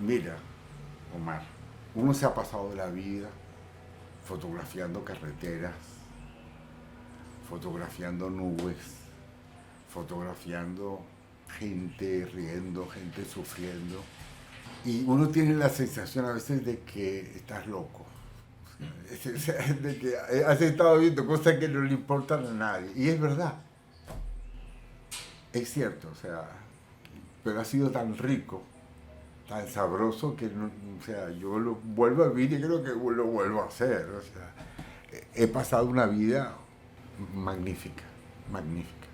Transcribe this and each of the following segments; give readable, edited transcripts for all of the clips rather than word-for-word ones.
Mira, Omar, uno se ha pasado la vida fotografiando carreteras, fotografiando nubes, fotografiando gente riendo, gente sufriendo. Y uno tiene la sensación a veces de que estás loco, de que has estado viendo cosas que no le importan a nadie. Y es verdad, es cierto, o sea, pero ha sido tan rico, tan sabroso que no, o sea, yo lo vuelvo a vivir y creo que lo vuelvo a hacer. O sea, he pasado una vida magnífica, magnífica.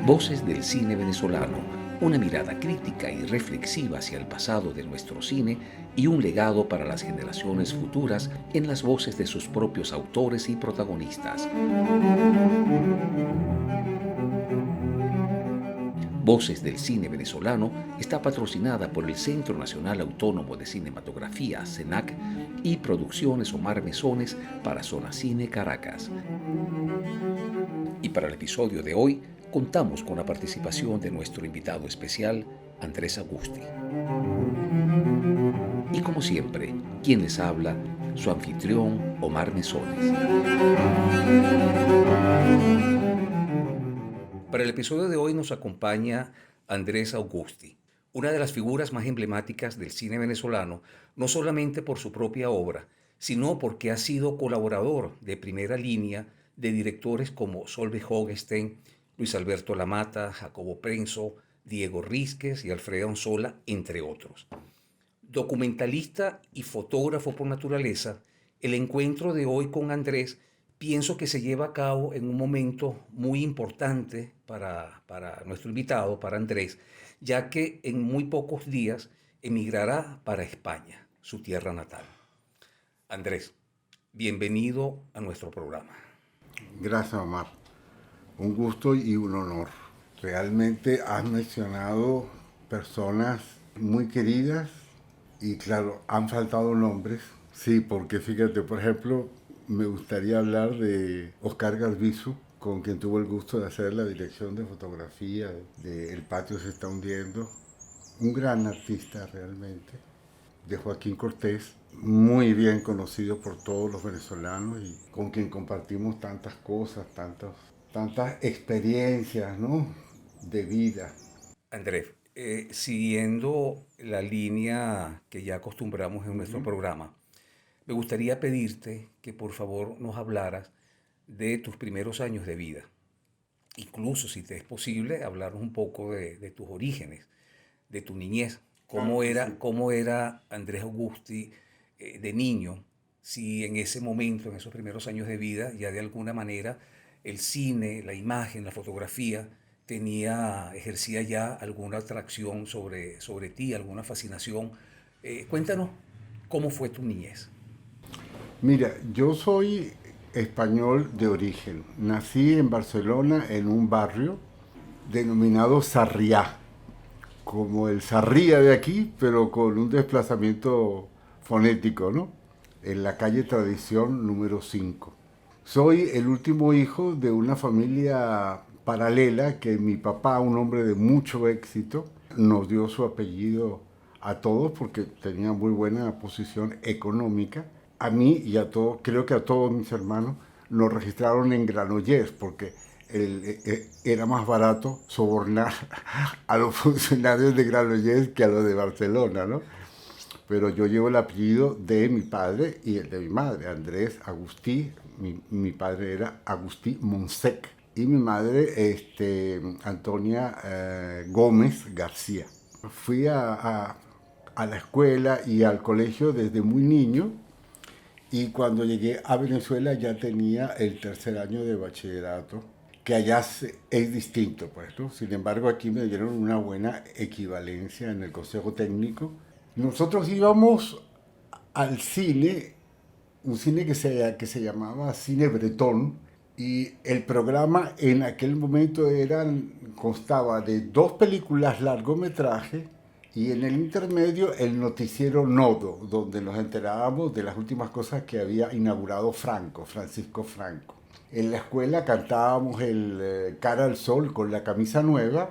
Voces del cine venezolano, una mirada crítica y reflexiva hacia el pasado de nuestro cine y un legado para las generaciones futuras en las voces de sus propios autores y protagonistas. Voces del cine venezolano está patrocinada por el Centro Nacional Autónomo de Cinematografía, CENAC, y Producciones Omar Mesones para Zona Cine Caracas. Y para el episodio de hoy contamos con la participación de nuestro invitado especial, Andrés Agusti. Y como siempre, quien les habla, su anfitrión, Omar Mesones. Para el episodio de hoy nos acompaña Andrés Agusti, una de las figuras más emblemáticas del cine venezolano, no solamente por su propia obra, sino porque ha sido colaborador de primera línea de directores como Solveig Hogestein, Luis Alberto Lamata, Jacobo Prenso, Diego Rísquez y Alfredo Anzola, entre otros. Documentalista y fotógrafo por naturaleza, el encuentro de hoy con Andrés pienso que se lleva a cabo en un momento muy importante para nuestro invitado, para Andrés, ya que en muy pocos días emigrará para España, su tierra natal. Andrés, bienvenido a nuestro programa. Gracias, Omar. Un gusto y un honor. Realmente has mencionado personas muy queridas y claro, han faltado nombres. Sí, porque fíjate, por ejemplo, me gustaría hablar de Oscar Galvizu, con quien tuvo el gusto de hacer la dirección de fotografía de El patio se está hundiendo. Un gran artista realmente. De Joaquín Cortés, muy bien conocido por todos los venezolanos y con quien compartimos tantas cosas, tantas experiencias, ¿no? De vida. Andrés, siguiendo la línea que ya acostumbramos en nuestro Uh-huh. programa, me gustaría pedirte que por favor nos hablaras de tus primeros años de vida. Incluso, si te es posible, hablarnos un poco de tus orígenes, de tu niñez. Claro que sí. Cómo era Andrés Augusti de niño? Si en ese momento, en esos primeros años de vida, ya de alguna manera el cine, la imagen, la fotografía, ejercía ya alguna atracción sobre ti, alguna fascinación. Cuéntanos cómo fue tu niñez. Mira, yo soy español de origen. Nací en Barcelona en un barrio denominado Sarriá, como el Sarría de aquí, pero con un desplazamiento fonético, ¿no? En la calle Tradición número 5. Soy el último hijo de una familia paralela que mi papá, un hombre de mucho éxito, nos dio su apellido a todos porque tenía muy buena posición económica. A mí y a todos, creo que a todos mis hermanos, nos registraron en Granollers porque era más barato sobornar a los funcionarios de Granollers que a los de Barcelona, ¿no? Pero yo llevo el apellido de mi padre y el de mi madre, Andrés Agustí. Mi padre era Agustí Monsec y mi madre, Antonia Gómez García. Fui a la escuela y al colegio desde muy niño y cuando llegué a Venezuela ya tenía el tercer año de bachillerato, que allá es distinto, pues, ¿no? Sin embargo, aquí me dieron una buena equivalencia en el consejo técnico. Nosotros íbamos al cine, un cine que se llamaba Cine Bretón, y el programa en aquel momento constaba de dos películas largometraje y en el intermedio el noticiero Nodo, donde nos enterábamos de las últimas cosas que había inaugurado Francisco Franco. En la escuela cantábamos el Cara al Sol con la camisa nueva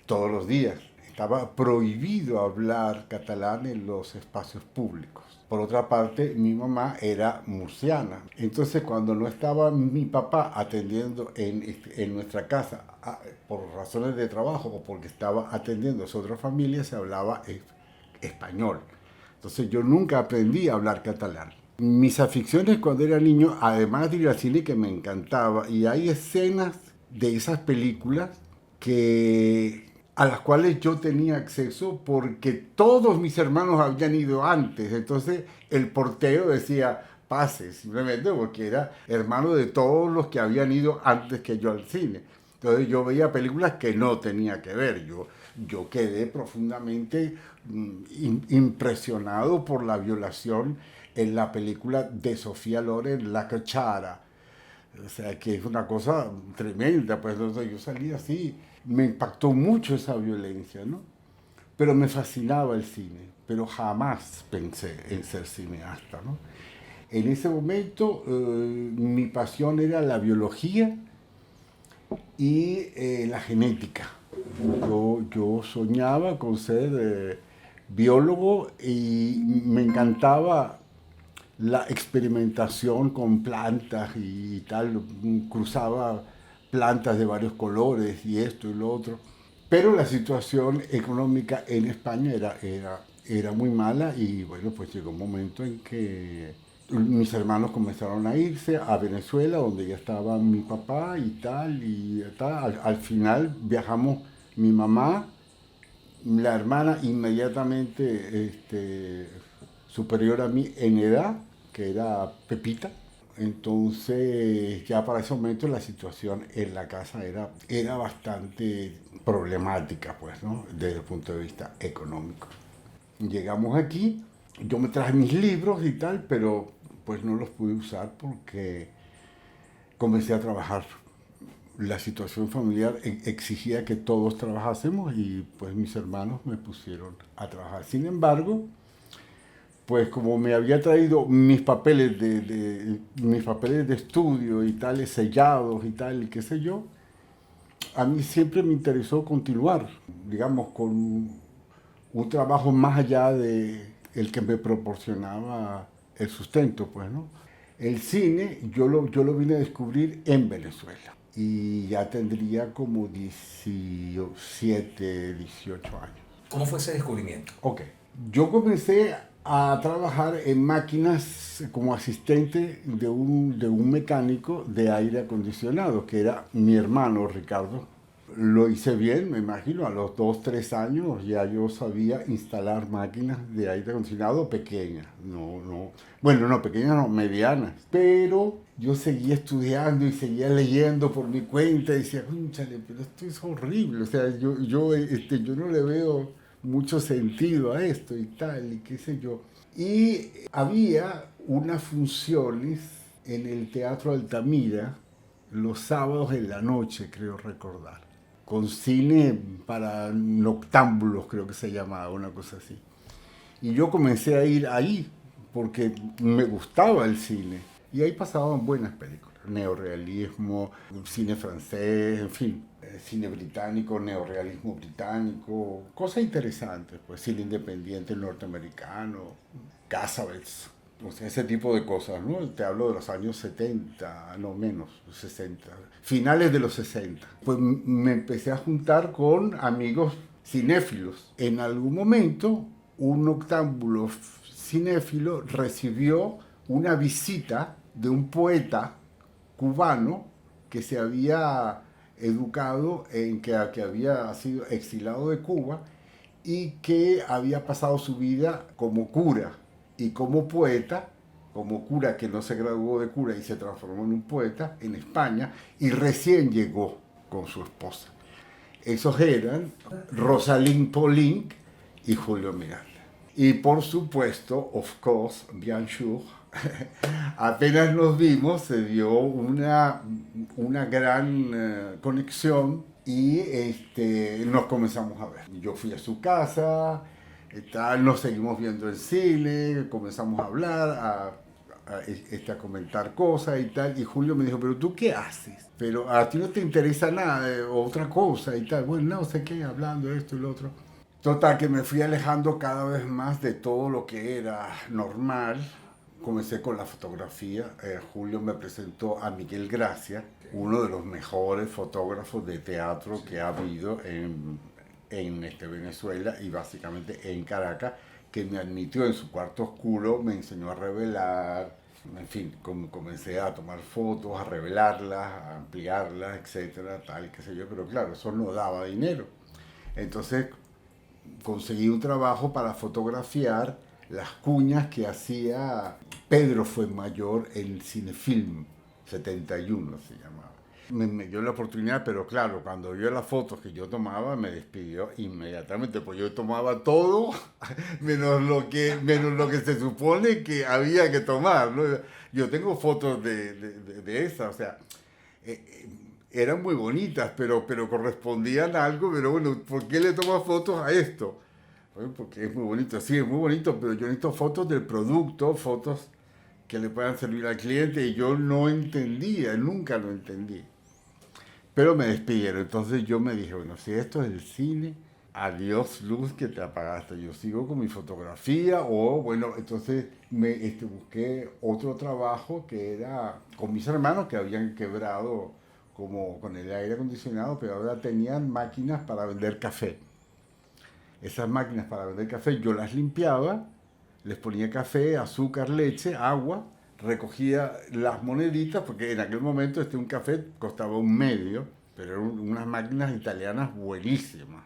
todos los días. Estaba prohibido hablar catalán en los espacios públicos. Por otra parte, mi mamá era murciana. Entonces, cuando no estaba mi papá atendiendo en nuestra casa, por razones de trabajo o porque estaba atendiendo a su otra familia, se hablaba español. Entonces, yo nunca aprendí a hablar catalán. Mis aficiones cuando era niño, además de ir al cine que me encantaba, y hay escenas de esas películas a las cuales yo tenía acceso porque todos mis hermanos habían ido antes. Entonces el portero decía, pase, simplemente porque era hermano de todos los que habían ido antes que yo al cine. Entonces yo veía películas que no tenía que ver. Yo quedé profundamente impresionado por la violación en la película de Sofía Loren, La Cachara. O sea, que es una cosa tremenda, pues entonces yo salí así, me impactó mucho esa violencia, ¿no? Pero me fascinaba el cine, pero jamás pensé en ser cineasta, ¿no? En ese momento mi pasión era la biología y la genética. Yo soñaba con ser biólogo y me encantaba la experimentación con plantas y tal, cruzaba plantas de varios colores y esto y lo otro. Pero la situación económica en España era muy mala y bueno, pues llegó un momento en que mis hermanos comenzaron a irse a Venezuela, donde ya estaba mi papá y tal, y tal. Al final viajamos mi mamá, la hermana inmediatamente superior a mí en edad, que era Pepita. Entonces ya para ese momento la situación en la casa era bastante problemática, pues, ¿no? Desde el punto de vista económico. Llegamos aquí, yo me traje mis libros y tal, pero pues no los pude usar porque comencé a trabajar. La situación familiar exigía que todos trabajásemos y pues mis hermanos me pusieron a trabajar. Sin embargo, pues como me había traído mis papeles mis papeles de estudio y tales sellados y tal y qué sé yo, a mí siempre me interesó continuar, digamos, con un trabajo más allá de el que me proporcionaba el sustento, pues, ¿no? El cine yo lo vine a descubrir en Venezuela y ya tendría como 17, 18 años. ¿Cómo fue ese descubrimiento? Ok, yo comencé a trabajar en máquinas como asistente de un mecánico de aire acondicionado, que era mi hermano Ricardo. Lo hice bien, me imagino, a los 2, 3 años ya yo sabía instalar máquinas de aire acondicionado pequeñas, bueno, no pequeñas, no, medianas, pero yo seguía estudiando y seguía leyendo por mi cuenta y decía, cónchale, pero esto es horrible, o sea, yo no le veo mucho sentido a esto y tal, y qué sé yo. Y había unas funciones en el Teatro Altamira los sábados en la noche, creo recordar, con cine para noctámbulos, creo que se llamaba, una cosa así. Y yo comencé a ir ahí porque me gustaba el cine. Y ahí pasaban buenas películas, neorrealismo, cine francés, en fin, cine británico, neorrealismo británico, cosas interesantes, pues cine independiente norteamericano, Cassavetes, o sea, ese tipo de cosas, ¿no? Te hablo de los años 70, no menos, 60, finales de los 60. Pues me empecé a juntar con amigos cinéfilos. En algún momento, un noctámbulo cinéfilo recibió una visita de un poeta cubano que se había educado que había sido exilado de Cuba y que había pasado su vida como cura y como poeta, como cura que no se graduó de cura y se transformó en un poeta en España y recién llegó con su esposa. Esos eran Rosalind Pauling y Julio Miranda. Y por supuesto, of course, bien sûr, apenas nos vimos, se dio una gran conexión y nos comenzamos a ver. Yo fui a su casa, nos seguimos viendo en cine, comenzamos a hablar, a comentar cosas y tal, y Julio me dijo, pero ¿tú qué haces? Pero a ti no te interesa nada, otra cosa y tal. Bueno, no sé qué, hablando de esto y lo otro. Total, que me fui alejando cada vez más de todo lo que era normal. Comencé con la fotografía. Julio me presentó a Miguel Gracia, uno de los mejores fotógrafos de teatro que ha habido en Venezuela y básicamente en Caracas, que me admitió en su cuarto oscuro, me enseñó a revelar, en fin, comencé a tomar fotos, a revelarlas, a ampliarlas, etcétera, tal, qué sé yo, pero claro, eso no daba dinero. Entonces conseguí un trabajo para fotografiar las cuñas que hacía Pedro Fuenmayor en Cinefilm 71 se llamaba. Me dio la oportunidad, pero claro, cuando vio las fotos que yo tomaba, me despidió inmediatamente, pues yo tomaba todo, menos lo que se supone que había que tomar, ¿no? Yo tengo fotos de esas, o sea, eran muy bonitas, pero correspondían a algo, pero bueno, ¿por qué le tomas fotos a esto? Bueno, porque es muy bonito, sí, es muy bonito, pero yo necesito fotos del producto, fotos que le puedan servir al cliente, y yo no entendía, nunca lo entendí. Pero me despidieron, entonces yo me dije, bueno, si esto es el cine, adiós luz que te apagaste, yo sigo con mi fotografía, o bueno, entonces busqué otro trabajo que era con mis hermanos que habían quebrado como con el aire acondicionado, pero ahora tenían máquinas para vender café. Esas máquinas para vender café yo las limpiaba, les ponía café, azúcar, leche, agua, recogía las moneditas, porque en aquel momento un café costaba 1 medio, pero eran unas máquinas italianas buenísimas.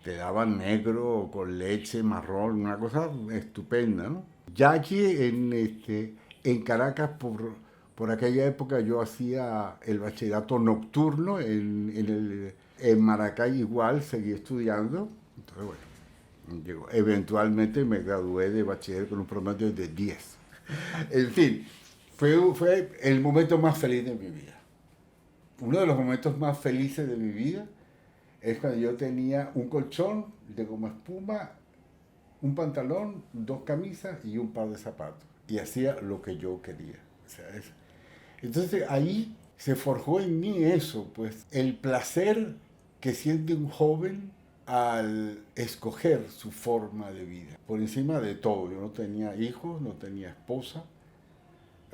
Te daban negro, con leche, marrón, una cosa estupenda, ¿no? Ya aquí en Caracas, por aquella época, yo hacía el bachillerato nocturno, en Maracay igual, seguí estudiando. Entonces, bueno, eventualmente me gradué de bachiller con un promedio de 10. En fin, fue el momento más feliz de mi vida. Uno de los momentos más felices de mi vida es cuando yo tenía un colchón de goma espuma, un pantalón, 2 camisas y un par de zapatos. Y hacía lo que yo quería. O sea, entonces ahí se forjó en mí eso, pues el placer que siente un joven al escoger su forma de vida. Por encima de todo, yo no tenía hijos, no tenía esposa,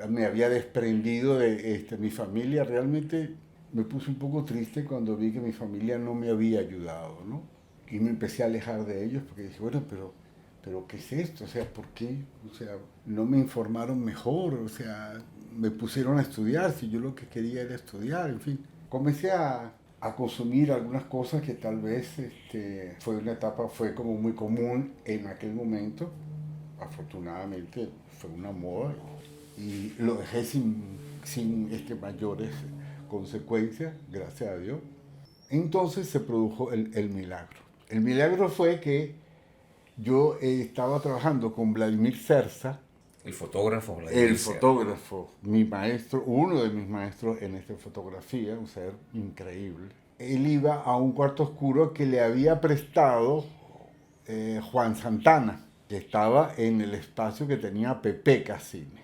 me había desprendido de mi familia. Realmente me puse un poco triste cuando vi que mi familia no me había ayudado, ¿no? Y me empecé a alejar de ellos porque dije, bueno, pero ¿qué es esto? O sea, ¿por qué? O sea, no me informaron mejor, o sea, me pusieron a estudiar, si yo lo que quería era estudiar, en fin. Comencé a consumir algunas cosas que tal vez fue una etapa, fue como muy común en aquel momento. Afortunadamente fue una moda y lo dejé sin mayores consecuencias, gracias a Dios. Entonces se produjo el milagro. El milagro fue que yo estaba trabajando con Vladimir Cerza, El fotógrafo. el fotógrafo, mi maestro, uno de mis maestros en esta fotografía, un ser increíble. Él iba a un cuarto oscuro que le había prestado Juan Santana, que estaba en el espacio que tenía Pepeca Cine.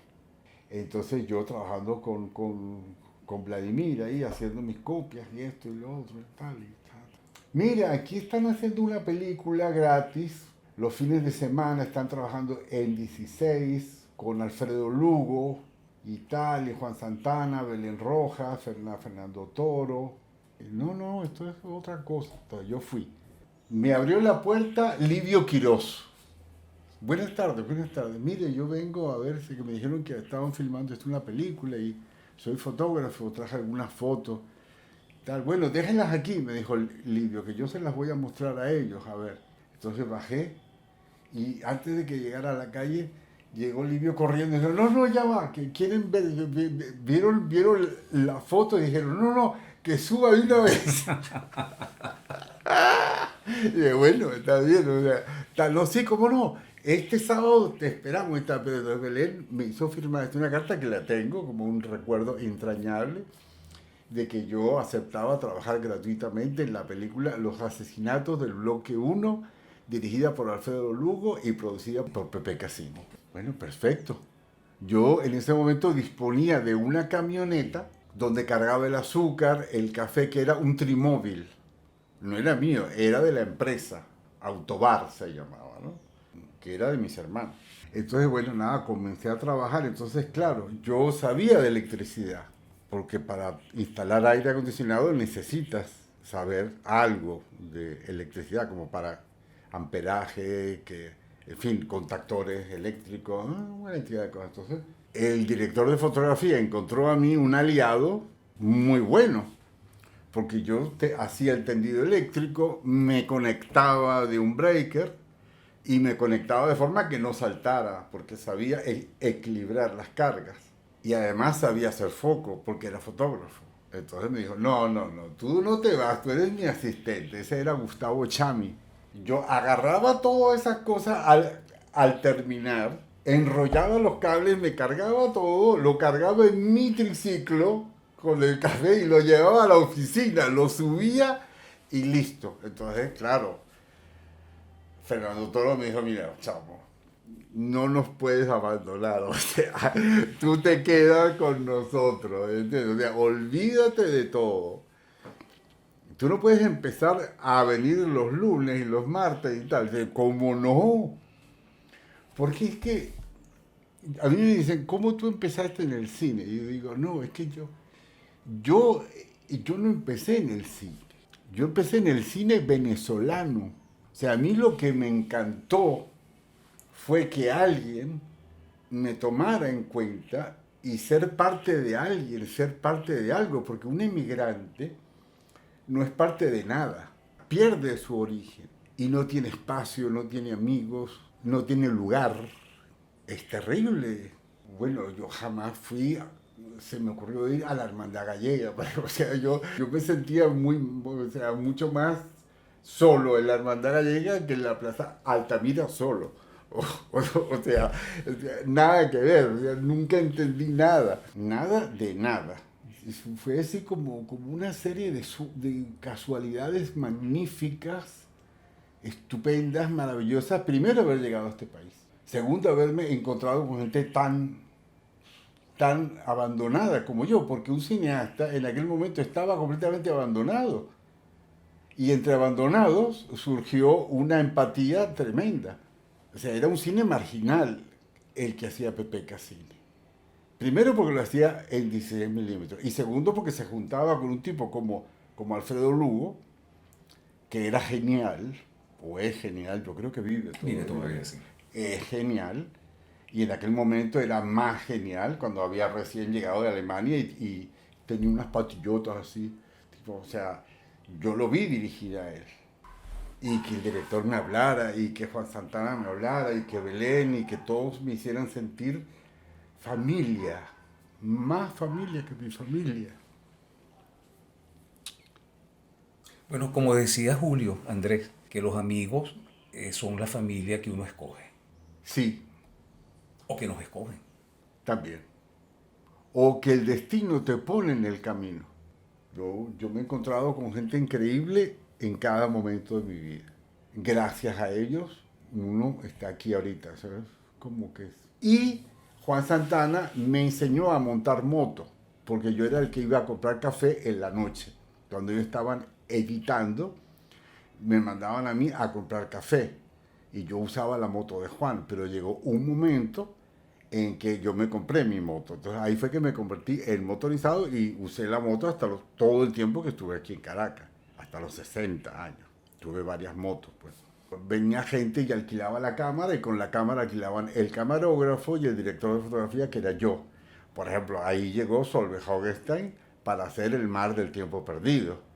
Entonces yo trabajando con Vladimir ahí, haciendo mis copias y esto y lo otro y tal y tal. Mira, aquí están haciendo una película gratis, los fines de semana están trabajando en 16 con Alfredo Lugo y tal, y Juan Santana, Belén Rojas, Fernando Toro. No, esto es otra cosa. Entonces yo fui. Me abrió la puerta Livio Quirós. Buenas tardes. Mire, yo vengo a ver si que me dijeron que estaban filmando una película y soy fotógrafo, traje algunas fotos. Tal. Bueno, déjenlas aquí, me dijo Livio, que yo se las voy a mostrar a ellos, a ver. Entonces bajé y antes de que llegara a la calle, llegó Livio corriendo y dijo, no, ya va, que quieren ver, vieron la foto y dijeron, no, que suba de una vez. Y dije, bueno, está bien, o sea, no, sí, cómo no, este sábado te esperamos, pero Belén me hizo firmar una carta que la tengo como un recuerdo entrañable de que yo aceptaba trabajar gratuitamente en la película Los asesinatos del bloque 1, dirigida por Alfredo Lugo y producida por Pepe Casino. Bueno, perfecto. Yo en ese momento disponía de una camioneta donde cargaba el azúcar, el café, que era un trimóvil. No era mío, era de la empresa. Autobar se llamaba, ¿no? Que era de mis hermanos. Entonces, bueno, nada, comencé a trabajar. Entonces, claro, yo sabía de electricidad, porque para instalar aire acondicionado necesitas saber algo de electricidad, como para amperaje, que, en fin, contactores eléctricos, una cantidad de cosas. Entonces, el director de fotografía encontró a mí un aliado muy bueno, porque yo hacía el tendido eléctrico, me conectaba de un breaker y me conectaba de forma que no saltara, porque sabía equilibrar las cargas. Y además sabía hacer foco, porque era fotógrafo. Entonces me dijo, no, no, no, tú no te vas, tú eres mi asistente. Ese era Gustavo Chami. Yo agarraba todas esas cosas al terminar, enrollaba los cables, me cargaba todo, lo cargaba en mi triciclo con el café y lo llevaba a la oficina, lo subía y listo. Entonces, claro, Fernando Toro me dijo, mira, chamo, no nos puedes abandonar, o sea, tú te quedas con nosotros, ¿entiendes? O sea, olvídate de todo. Tú no puedes empezar a venir los lunes y los martes y tal. ¿Cómo no? Porque es que a mí me dicen, ¿cómo tú empezaste en el cine? Y yo digo, no, es que yo, yo no empecé en el cine. Yo empecé en el cine venezolano. O sea, a mí lo que me encantó fue que alguien me tomara en cuenta y ser parte de alguien, ser parte de algo, porque un emigrante no es parte de nada, pierde su origen y no tiene espacio, no tiene amigos, no tiene lugar. Es terrible. Bueno, yo jamás se me ocurrió ir a la Hermandad Gallega, pero, o sea, yo me sentía o sea, mucho más solo en la Hermandad Gallega que en la Plaza Altamira solo. O sea, nada que ver, o sea, nunca entendí nada, nada de nada. Fue así como una serie de casualidades magníficas, estupendas, maravillosas. Primero, haber llegado a este país. Segundo, haberme encontrado con gente tan abandonada como yo, porque un cineasta en aquel momento estaba completamente abandonado. Y entre abandonados surgió una empatía tremenda. O sea, era un cine marginal el que hacía Pepe Cassini. Primero porque lo hacía en 16 milímetros. Y segundo porque se juntaba con un tipo como Alfredo Lugo, que era genial, o es genial, yo creo que vive todavía. Vive todavía, sí. Es genial. Y en aquel momento era más genial cuando había recién llegado de Alemania y tenía unas patillotas así. Tipo, o sea, yo lo vi dirigir a él. Y que el director me hablara, y que Juan Santana me hablara, y que Belén, y que todos me hicieran sentir familia, más familia que mi familia. Bueno, como decía Julio, Andrés, que los amigos son la familia que uno escoge Sí, o que nos escogen. también. O que el destino te pone en el camino. Yo me he encontrado con gente increíble en cada momento de mi vida. Gracias a ellos, uno está aquí ahorita, ¿sabes? Como que es. Y Juan Santana me enseñó a montar moto, porque yo era el que iba a comprar café en la noche. Cuando ellos estaban editando, me mandaban a mí a comprar café. Y yo usaba la moto de Juan, pero llegó un momento en que yo me compré mi moto. Entonces ahí fue que me convertí en motorizado y usé la moto hasta todo el tiempo que estuve aquí en Caracas, hasta los 60 años. Tuve varias motos, pues. Venía gente y alquilaba la cámara y con la cámara alquilaban el camarógrafo y el director de fotografía, que era yo. Por ejemplo, ahí llegó Solveig Hogestein para hacer El mar del tiempo perdido.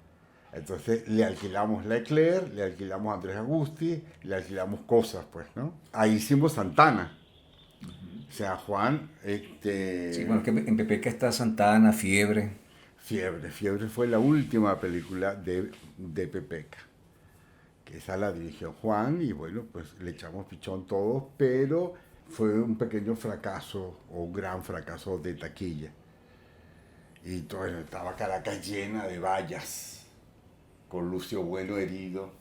Entonces le alquilamos la Eclair, le alquilamos a Andrés Agusti, le alquilamos cosas, pues, ¿no? Ahí hicimos Santana. O sea, Juan, Sí, bueno, es que en Pepeca está Santana, Fiebre. Fiebre fue la última película de Pepeca, que esa la dirigió Juan y bueno, pues le echamos pichón todos, pero fue un pequeño fracaso o un gran fracaso de taquilla. Y todo, estaba Caracas llena de vallas, con Lucio Bueno herido,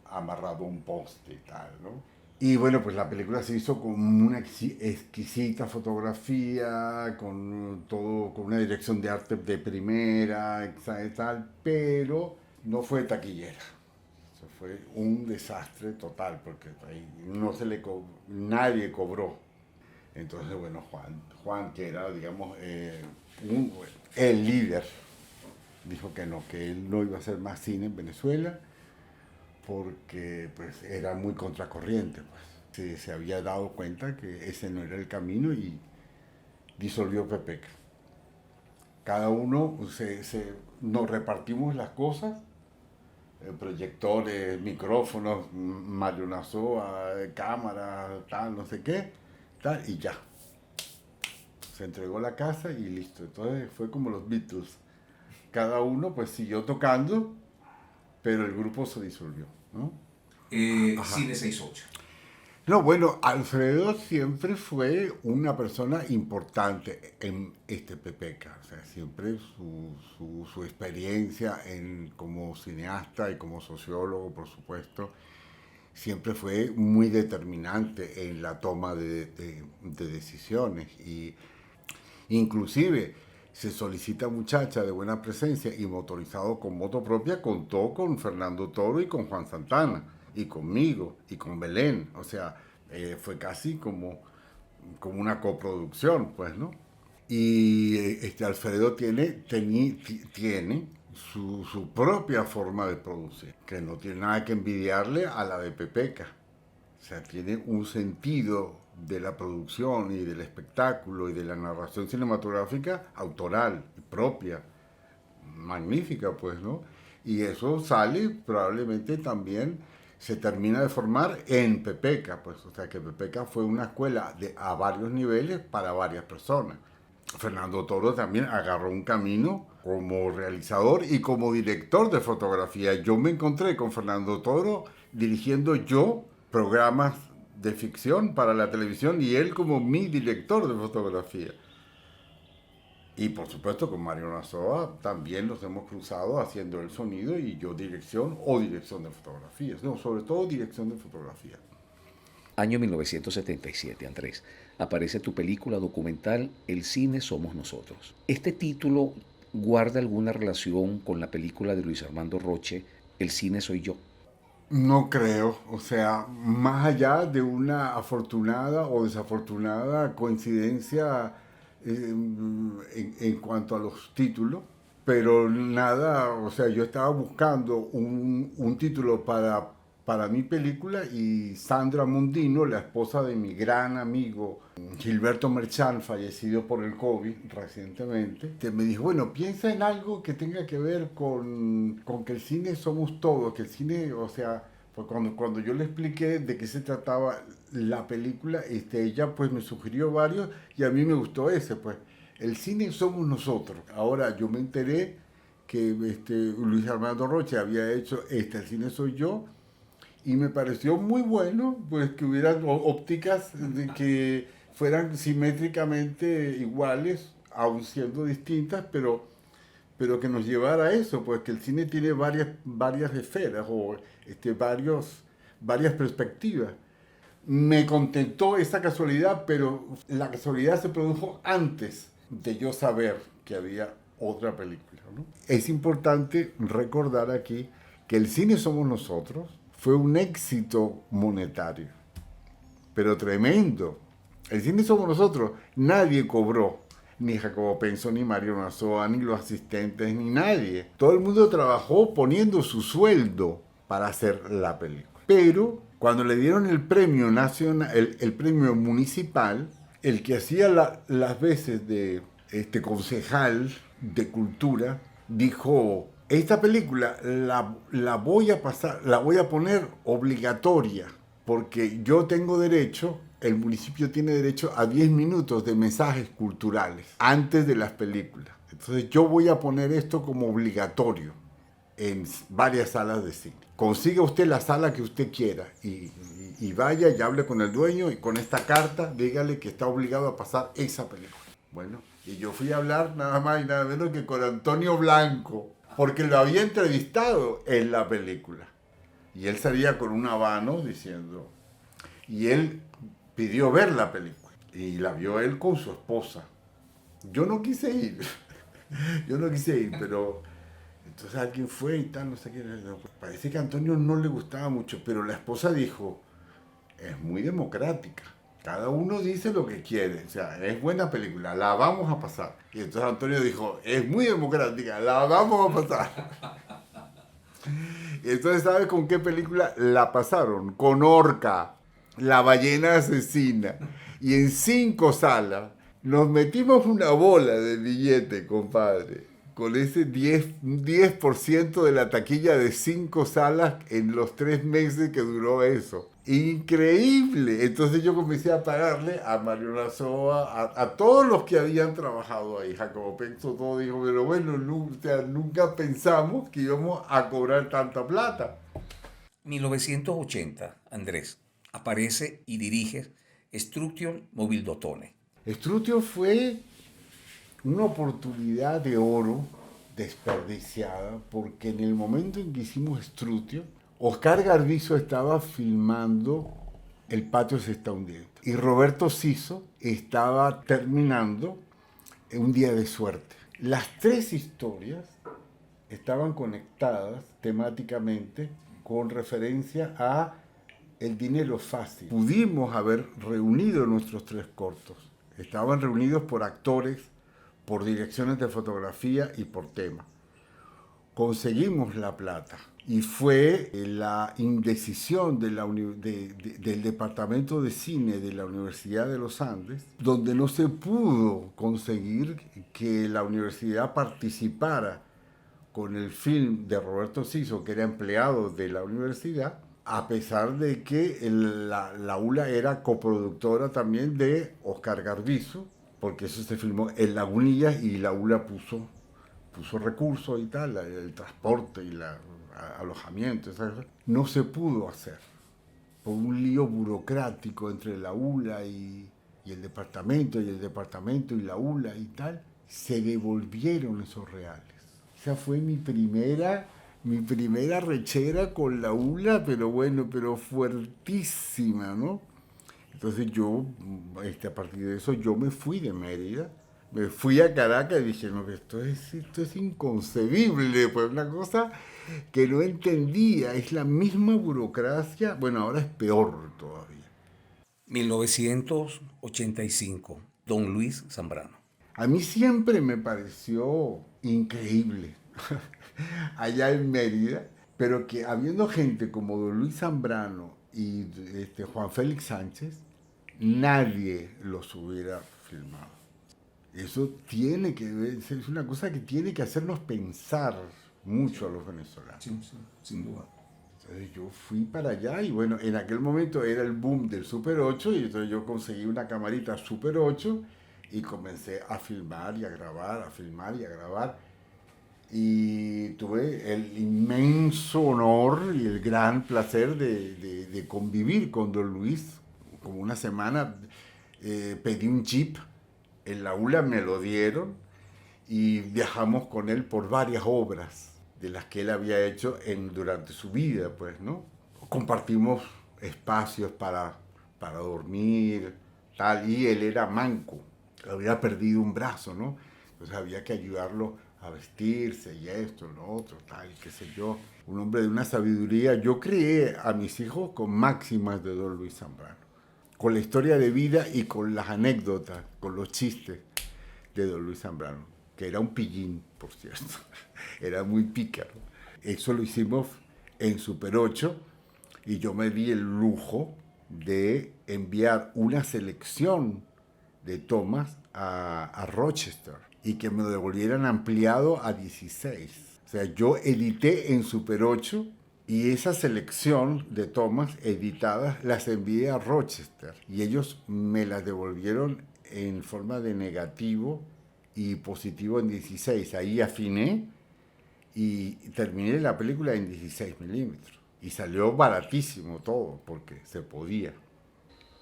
amarrado a un poste y tal, ¿no? Y bueno, pues la película se hizo con una exquisita fotografía, con todo, con una dirección de arte de primera, tal, pero no fue taquillera. Eso fue un desastre total, porque ahí no se le nadie cobró. Entonces, bueno, Juan, que era, digamos, el líder, dijo que él no iba a hacer más cine en Venezuela porque pues era muy contracorriente, pues. Se había dado cuenta que ese no era el camino y disolvió Pepeca. Cada uno nos repartimos las cosas, proyectores, micrófonos, Mario Nazoa, cámara, tal, no sé qué, tal, y ya. Se entregó la casa y listo. Entonces fue como los Beatles. Cada uno pues siguió tocando, pero el grupo se disolvió, ¿no? Cine 68. No, bueno, Alfredo siempre fue una persona importante en este Pepeca. O sea, siempre su experiencia como cineasta y como sociólogo, por supuesto, siempre fue muy determinante en la toma de decisiones. Y inclusive se solicita muchacha de buena presencia y motorizado con moto propia, contó con Fernando Toro y con Juan Santana, y conmigo, y con Belén. O sea, fue casi como una coproducción, pues, ¿no? Y Alfredo tiene su propia forma de producir, que no tiene nada que envidiarle a la de Pepeca. O sea, tiene un sentido de la producción y del espectáculo y de la narración cinematográfica autoral, propia, magnífica, pues, ¿no? Y eso sale probablemente también, se termina de formar en Pepeca, pues, o sea que Pepeca fue una escuela a varios niveles para varias personas. Fernando Toro también agarró un camino como realizador y como director de fotografía. Yo me encontré con Fernando Toro dirigiendo yo programas de ficción para la televisión y él como mi director de fotografía. Y por supuesto con Mario Nazoa también nos hemos cruzado haciendo el sonido y yo dirección o dirección de fotografías. No, sobre todo dirección de fotografía. Año 1977, Andrés. Aparece tu película documental El cine somos nosotros. ¿Este título guarda alguna relación con la película de Luis Armando Roche, El cine soy yo? No creo, o sea, más allá de una afortunada o desafortunada coincidencia en cuanto a los títulos, pero nada, o sea, yo estaba buscando un título para mi película y Sandra Mundino, la esposa de mi gran amigo Gilberto Merchán, fallecido por el COVID recientemente, me dijo, bueno, piensa en algo que tenga que ver con que el cine somos todos, que el cine, o sea, pues cuando yo le expliqué de qué se trataba la película, ella pues me sugirió varios y a mí me gustó ese, pues, el cine somos nosotros. Ahora yo me enteré que Luis Armando Roche había hecho El cine soy yo, y me pareció muy bueno pues que hubieran ópticas que fueran simétricamente iguales, aun siendo distintas, pero que nos llevara a eso, pues que el cine tiene varias esferas o varias perspectivas. Me contentó esa casualidad, pero la casualidad se produjo antes de yo saber que había otra película, ¿no? Es importante recordar aquí que el cine somos nosotros fue un éxito monetario, pero tremendo. El cine somos nosotros. Nadie cobró, ni Jacobo Penso, ni Mario Nazoa, ni los asistentes, ni nadie. Todo el mundo trabajó poniendo su sueldo para hacer la película. Pero cuando le dieron el premio nacional, el premio municipal, el que hacía las veces de concejal de cultura dijo: esta película la voy a poner obligatoria, porque yo tengo derecho, el municipio tiene derecho a 10 minutos de mensajes culturales antes de las películas. Entonces yo voy a poner esto como obligatorio en varias salas de cine. Consiga usted la sala que usted quiera y vaya y hable con el dueño y con esta carta dígale que está obligado a pasar esa película. Bueno, y yo fui a hablar nada más y nada menos que con Antonio Blanco, porque lo había entrevistado en la película. Y él salía con un habano diciendo, Y él pidió ver la película y la vio él con su esposa. Yo no quise ir, yo no quise ir, pero entonces alguien fue y tal, no sé qué. Parece que a Antonio no le gustaba mucho, pero la esposa dijo, es muy democrática. Cada uno dice lo que quiere, o sea, es buena película, la vamos a pasar. Y entonces Antonio dijo, es muy democrática, la vamos a pasar. Y entonces, ¿sabes con qué película la pasaron? Con Orca, la ballena asesina. Y en 5 salas nos metimos una bola de billete, compadre. Con ese 10% de la taquilla de 5 salas en los 3 meses que duró eso. Increíble. Entonces yo comencé a pagarle a Mario Lazoa, a todos los que habían trabajado ahí. Jacobo Penso, todo dijo, pero bueno, nunca pensamos que íbamos a cobrar tanta plata. 1980, Andrés, aparece y dirige Struction Mobildotone. Strutio fue una oportunidad de oro desperdiciada porque en el momento en que hicimos Strutio, Oscar Garbizo estaba filmando El patio se está hundiendo y Roberto Siso estaba terminando Un día de suerte. Las 3 historias estaban conectadas temáticamente con referencia a el dinero fácil. Pudimos haber reunido nuestros 3 cortos. Estaban reunidos por actores, por direcciones de fotografía y por tema. Conseguimos la plata y fue la indecisión del Departamento de Cine de la Universidad de los Andes, donde no se pudo conseguir que la universidad participara con el film de Roberto Siso, que era empleado de la universidad, a pesar de que la ULA era coproductora también de Oscar Garbizo, porque eso se filmó en Lagunillas y la ULA puso recursos y tal, el transporte y el alojamiento, etc. No se pudo hacer por un lío burocrático entre la ULA y el departamento y la ULA y tal. Se devolvieron esos reales. Esa fue mi primera rechera con la ULA, pero bueno, pero fuertísima, ¿no? Entonces yo, a partir de eso, yo me fui de Mérida, me fui a Caracas y dije, no, esto es inconcebible, pues una cosa que no entendía, es la misma burocracia, bueno, ahora es peor todavía. 1985, Don Luis Zambrano. A mí siempre me pareció increíble allá en Mérida, pero que habiendo gente como Don Luis Zambrano y Juan Félix Sánchez, nadie los hubiera filmado. Eso tiene que ver, es una cosa que tiene que hacernos pensar mucho a los venezolanos. Sí, sí, sin duda. Entonces yo fui para allá y bueno, en aquel momento era el boom del Super 8 y entonces yo conseguí una camarita Super 8 y comencé a filmar y a grabar, a filmar y a grabar. Y tuve el inmenso honor y el gran placer de convivir con Don Luis. Como una semana pedí un jeep, en la ULA me lo dieron y viajamos con él por varias obras de las que él había hecho durante su vida, pues, ¿no? Compartimos espacios para dormir, tal, y él era manco, había perdido un brazo, ¿no? Entonces había que ayudarlo a vestirse y esto, lo otro, tal, qué sé yo. Un hombre de una sabiduría. Yo crié a mis hijos con máximas de Don Luis Zambrano, con la historia de vida y con las anécdotas, con los chistes de Don Luis Zambrano, que era un pillín, por cierto, era muy pícaro. Eso lo hicimos en Super 8 y yo me di el lujo de enviar una selección de tomas a Rochester y que me devolvieran ampliado a 16. O sea, yo edité en Super 8 y esa selección de tomas editadas las envié a Rochester y ellos me las devolvieron en forma de negativo y positivo en 16. Ahí afiné y terminé la película en 16 milímetros. Y salió baratísimo todo porque se podía.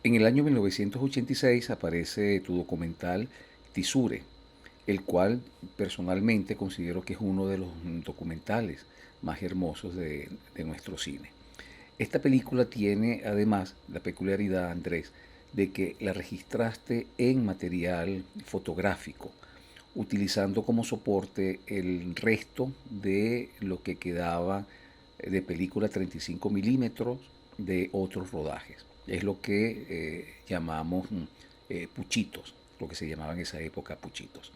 En el año 1986 aparece tu documental Tisure, el cual personalmente considero que es uno de los documentales más hermosos de nuestro cine. Esta película tiene además la peculiaridad, Andrés, de que la registraste en material fotográfico, utilizando como soporte el resto de lo que quedaba de película 35 milímetros de otros rodajes. Es lo que llamamos puchitos, lo que se llamaba en esa época puchitos.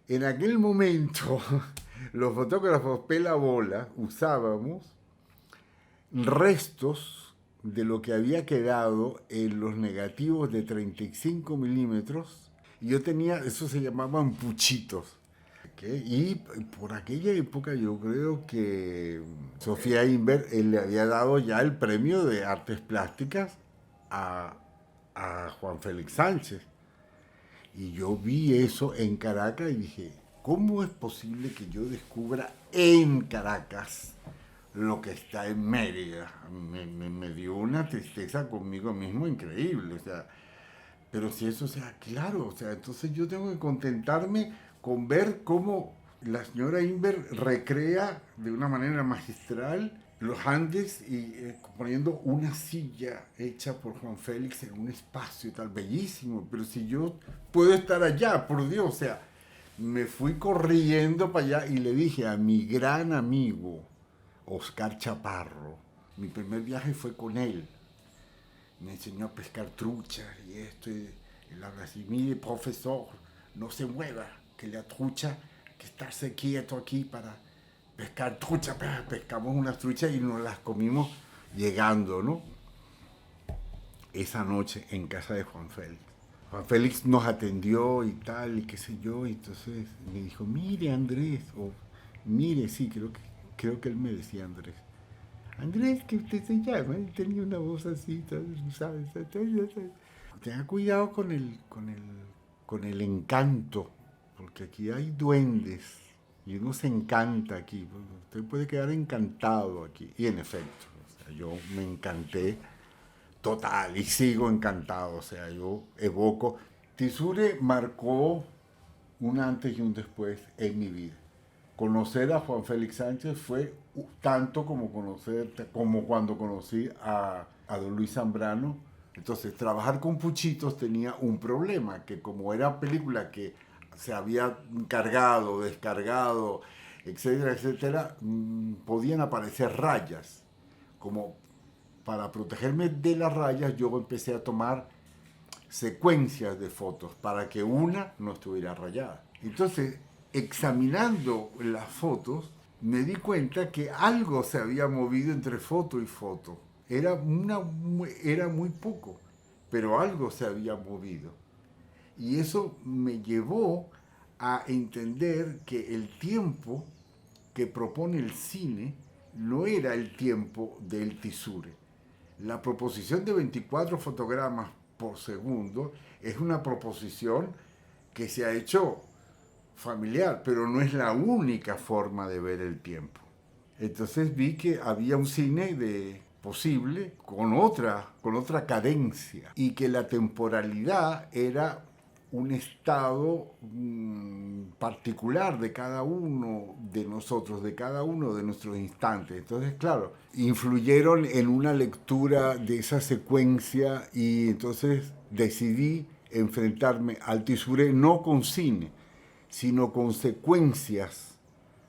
En aquel momento, los fotógrafos pela bola usábamos restos de lo que había quedado en los negativos de 35 milímetros. Y yo tenía, eso se llamaban puchitos. Y por aquella época yo creo que Sofía Inver le había dado ya el premio de artes plásticas a, a Juan Félix Sánchez. Y yo vi eso en Caracas y dije, ¿cómo es posible que yo descubra en Caracas lo que está en Mérida? Me dio una tristeza conmigo mismo increíble. O sea, pero si eso, o sea, claro, o sea, entonces yo tengo que contentarme con ver cómo la señora Inver recrea de una manera magistral los Andes y poniendo una silla hecha por Juan Félix en un espacio tal, bellísimo. Pero si yo puedo estar allá, por Dios, o sea, me fui corriendo para allá y le dije a mi gran amigo Oscar Chaparro, mi primer viaje fue con él, me enseñó a pescar truchas y esto, y él habla así, mire profesor, no se mueva, que la trucha, hay que estarse quieto aquí para pescar trucha. Pescamos unas truchas y nos las comimos llegando, ¿no? Esa noche en casa de Juan Félix. Juan Félix nos atendió y tal, y qué sé yo, y entonces me dijo, mire Andrés, o mire, sí, creo que él me decía Andrés. Andrés, que usted se llama, él tenía una voz así, ¿sabes? Tenga cuidado con el encanto, porque aquí hay duendes y uno se encanta aquí. Usted puede quedar encantado aquí. Y en efecto, o sea, yo me encanté total y sigo encantado. O sea, yo evoco. Tixure marcó un antes y un después en mi vida. Conocer a Juan Félix Sánchez fue tanto como como cuando conocí a don Luis Zambrano. Entonces, trabajar con Puchitos tenía un problema, que como era película que se había cargado, descargado, etcétera, etcétera, podían aparecer rayas. Como para protegerme de las rayas, yo empecé a tomar secuencias de fotos para que una no estuviera rayada. Entonces, examinando las fotos, me di cuenta que algo se había movido entre foto y foto. Era muy poco, pero algo se había movido. Y eso me llevó a entender que el tiempo que propone el cine no era el tiempo del Tixure. La proposición de 24 fotogramas por segundo es una proposición que se ha hecho familiar, pero no es la única forma de ver el tiempo. Entonces vi que había un cine posible con otra cadencia y que la temporalidad era un estado particular de cada uno de nosotros, de cada uno de nuestros instantes. Entonces, claro, influyeron en una lectura de esa secuencia y entonces decidí enfrentarme al Tixure no con cine, sino con secuencias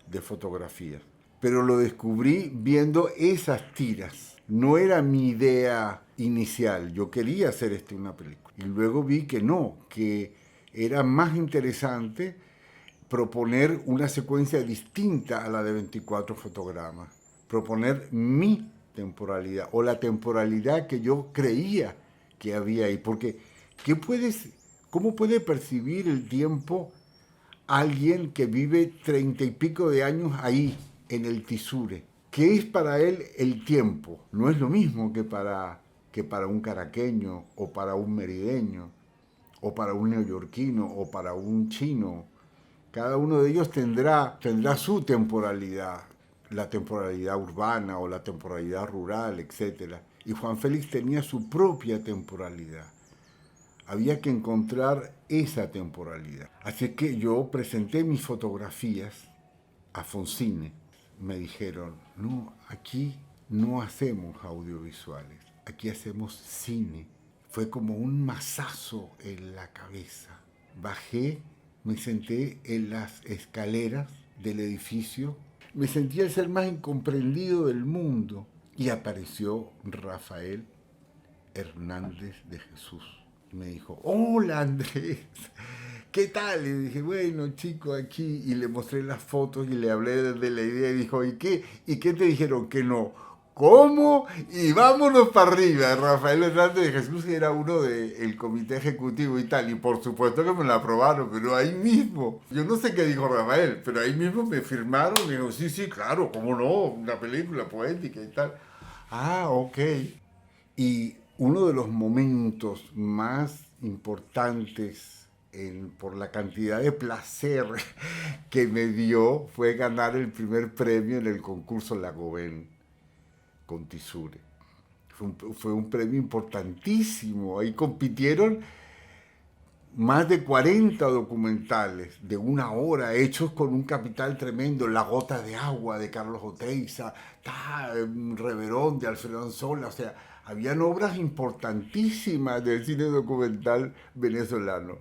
de fotografía. Pero lo descubrí viendo esas tiras. No era mi idea inicial. Yo quería hacer una película. Y luego vi que no, que era más interesante proponer una secuencia distinta a la de 24 fotogramas. Proponer mi temporalidad o la temporalidad que yo creía que había ahí. Porque, ¿cómo puede percibir el tiempo alguien que vive 30 y pico de años ahí, en el Tixure? ¿Qué es para él el tiempo? No es lo mismo que para un caraqueño o para un merideño o para un neoyorquino o para un chino. Cada uno de ellos tendrá su temporalidad, la temporalidad urbana o la temporalidad rural, etc. Y Juan Félix tenía su propia temporalidad. Había que encontrar esa temporalidad. Así que yo presenté mis fotografías a Foncine. Me dijeron, no, aquí no hacemos audiovisuales, aquí hacemos cine. Fue como un mazazo en la cabeza. Bajé, me senté en las escaleras del edificio, me sentía el ser más incomprendido del mundo y apareció Rafael Hernández de Jesús. Me dijo, hola Andrés, ¿qué tal? Y dije, bueno chico, aquí, y le mostré las fotos y le hablé de la idea y dijo, ¿y qué? ¿Y qué te dijeron? Que no. ¿Cómo? Y vámonos para arriba. Rafael Hernández de Jesús era uno del comité ejecutivo y tal, y por supuesto que me lo aprobaron, pero ahí mismo, yo no sé qué dijo Rafael, pero ahí mismo me firmaron y me dijo, sí, sí, claro, cómo no, una película poética y tal. Ah, ok. Y uno de los momentos más importantes por la cantidad de placer que me dio fue ganar el primer premio en el concurso Lagobén con Tisure. Fue un premio importantísimo. Ahí compitieron más de 40 documentales de 1 hora hechos con un capital tremendo. La gota de agua de Carlos Oteiza, Reverón de Alfredo Anzola, o sea, habían obras importantísimas del cine documental venezolano.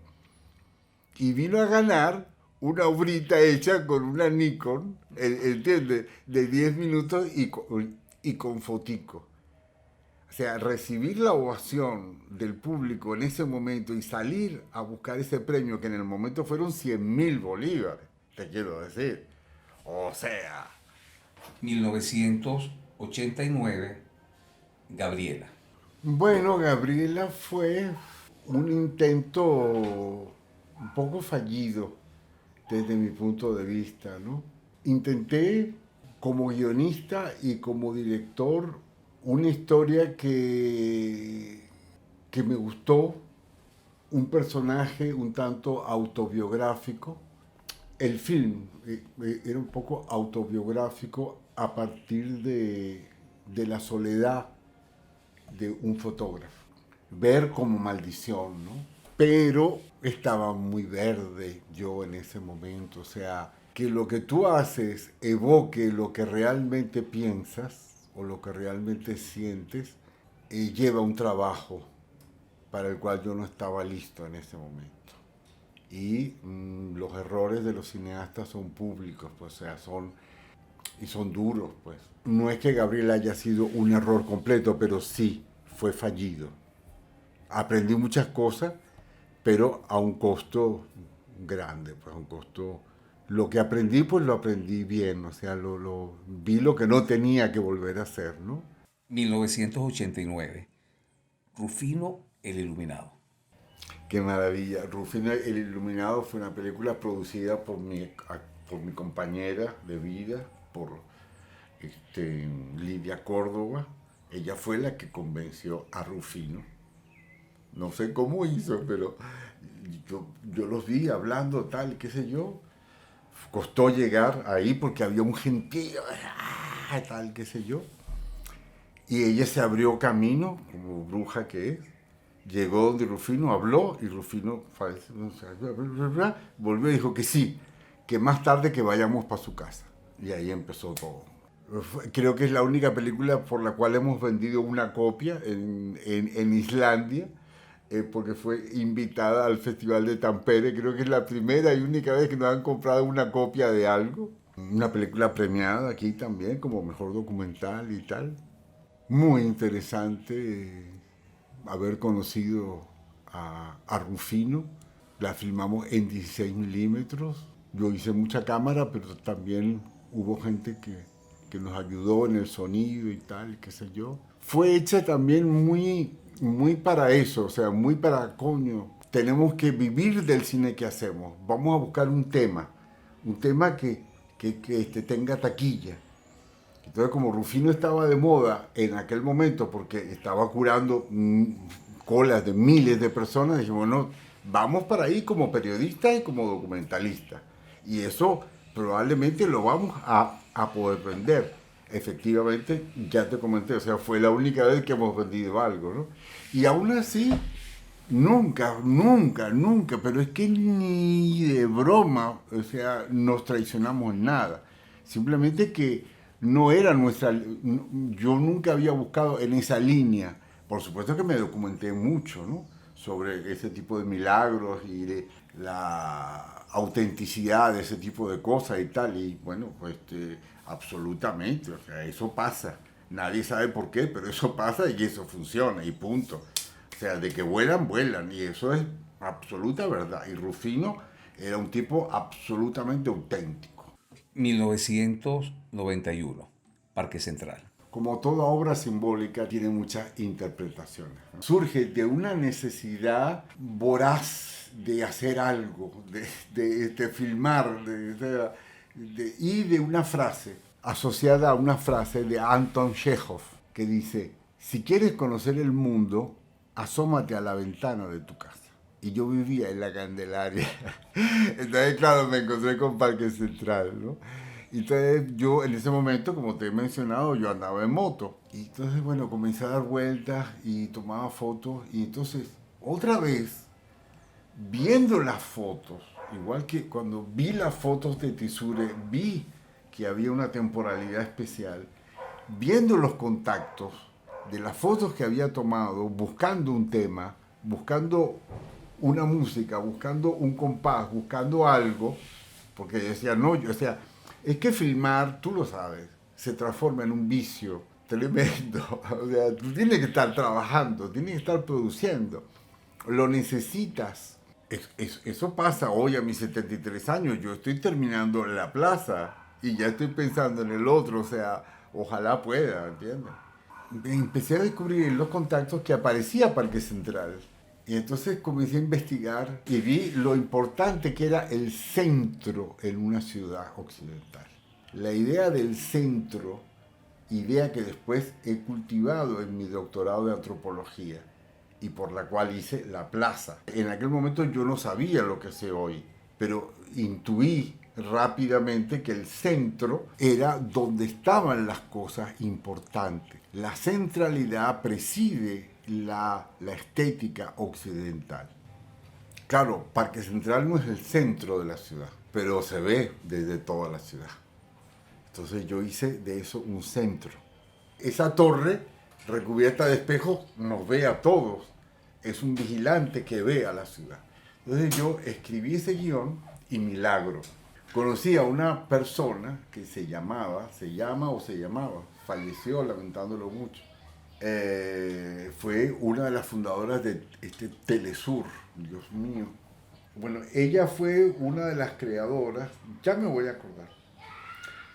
Y vino a ganar una obrita hecha con una Nikon, ¿entiendes? De 10 minutos y con fotico. O sea, recibir la ovación del público en ese momento y salir a buscar ese premio, que en el momento fueron 100.000 bolívares, te quiero decir. O sea... 1989, Gabriela. Bueno, Gabriela fue un intento un poco fallido desde mi punto de vista, ¿no? Intenté como guionista y como director una historia que me gustó, un personaje un tanto autobiográfico. El film era un poco autobiográfico a partir de la soledad de un fotógrafo. Ver como maldición, ¿no? Pero estaba muy verde yo en ese momento, o sea, que lo que tú haces evoque lo que realmente piensas o lo que realmente sientes, lleva un trabajo para el cual yo no estaba listo en ese momento. Y los errores de los cineastas son públicos, pues, o sea, son duros, pues. No es que Gabriel haya sido un error completo, pero sí fue fallido. Aprendí muchas cosas, pero a un costo grande, pues a un costo... Lo que aprendí, pues lo aprendí bien, o sea, vi lo que no tenía que volver a hacer, ¿no? 1989, Rufino el Iluminado. Qué maravilla. Rufino el Iluminado fue una película producida por mi compañera de vida, por Lidia Córdoba. Ella fue la que convenció a Rufino. No sé cómo hizo, pero yo los vi hablando tal, qué sé yo. Costó llegar ahí porque había un gentío, tal, qué sé yo. Y ella se abrió camino, como bruja que es. Llegó donde Rufino, habló y Rufino volvió y dijo que sí, que más tarde que vayamos para su casa. Y ahí empezó todo. Creo que es la única película por la cual hemos vendido una copia en Islandia, porque fue invitada al Festival de Tampere. Creo que es la primera y única vez que nos han comprado una copia de algo. Una película premiada aquí también como mejor documental y tal. Muy interesante haber conocido a Rufino. La filmamos en 16 milímetros. Yo hice mucha cámara, pero también hubo gente que nos ayudó en el sonido y tal, qué sé yo. Fue hecha también muy para eso, o sea, muy para coño. Tenemos que vivir del cine que hacemos. Vamos a buscar un tema que tenga taquilla. Entonces, como Rufino estaba de moda en aquel momento, porque estaba curando colas de miles de personas, dijimos, no, vamos para ahí como periodistas y como documentalistas. Y eso probablemente lo vamos a poder vender. Efectivamente, ya te comenté, o sea, fue la única vez que hemos vendido algo, ¿no? Y aún así, nunca, pero es que ni de broma, o sea, nos traicionamos en nada. Simplemente que no era nuestra, yo nunca había buscado en esa línea. Por supuesto que me documenté mucho, ¿no? Sobre ese tipo de milagros y de la autenticidad de ese tipo de cosas y tal. Y bueno, pues absolutamente, o sea, eso pasa. Nadie sabe por qué, pero eso pasa y eso funciona y punto. O sea, de que vuelan, vuelan y eso es absoluta verdad. Y Rufino era un tipo absolutamente auténtico. 1991, Parque Central. Como toda obra simbólica, tiene muchas interpretaciones, ¿no? Surge de una necesidad voraz de hacer algo, de filmar, y de una frase, asociada a una frase de Anton Chekhov, que dice, si quieres conocer el mundo, asómate a la ventana de tu casa. Y yo vivía en la Candelaria. Entonces, claro, me encontré con Parque Central, ¿no? Y entonces yo en ese momento, como te he mencionado, yo andaba en moto. Y entonces, bueno, comencé a dar vueltas y tomaba fotos. Y entonces, otra vez, viendo las fotos, igual que cuando vi las fotos de Tixure, vi que había una temporalidad especial, viendo los contactos de las fotos que había tomado, buscando un tema, buscando una música, buscando un compás, buscando algo, porque yo decía, no, o sea, es que filmar, tú lo sabes, se transforma en un vicio tremendo. O sea, tú tienes que estar trabajando, tienes que estar produciendo, lo necesitas. Eso pasa hoy a mis 73 años, yo estoy terminando la plaza y ya estoy pensando en el otro, o sea, ojalá pueda, ¿entiendes? Empecé a descubrir en los contactos que aparecía Parque Central. Y entonces comencé a investigar y vi lo importante que era el centro en una ciudad occidental. La idea del centro, idea que después he cultivado en mi doctorado de antropología y por la cual hice la plaza. En aquel momento yo no sabía lo que sé hoy, pero intuí rápidamente que el centro era donde estaban las cosas importantes. La centralidad preside la estética occidental. Claro, Parque Central no es el centro de la ciudad, pero se ve desde toda la ciudad. Entonces yo hice de eso un centro. Esa torre recubierta de espejos nos ve a todos. Es un vigilante que ve a la ciudad. Entonces yo escribí ese guión y milagro. Conocí a una persona que se llamaba, falleció lamentándolo mucho. Fue una de las fundadoras de Telesur, Dios mío. Bueno, ella fue una de las creadoras, ya me voy a acordar,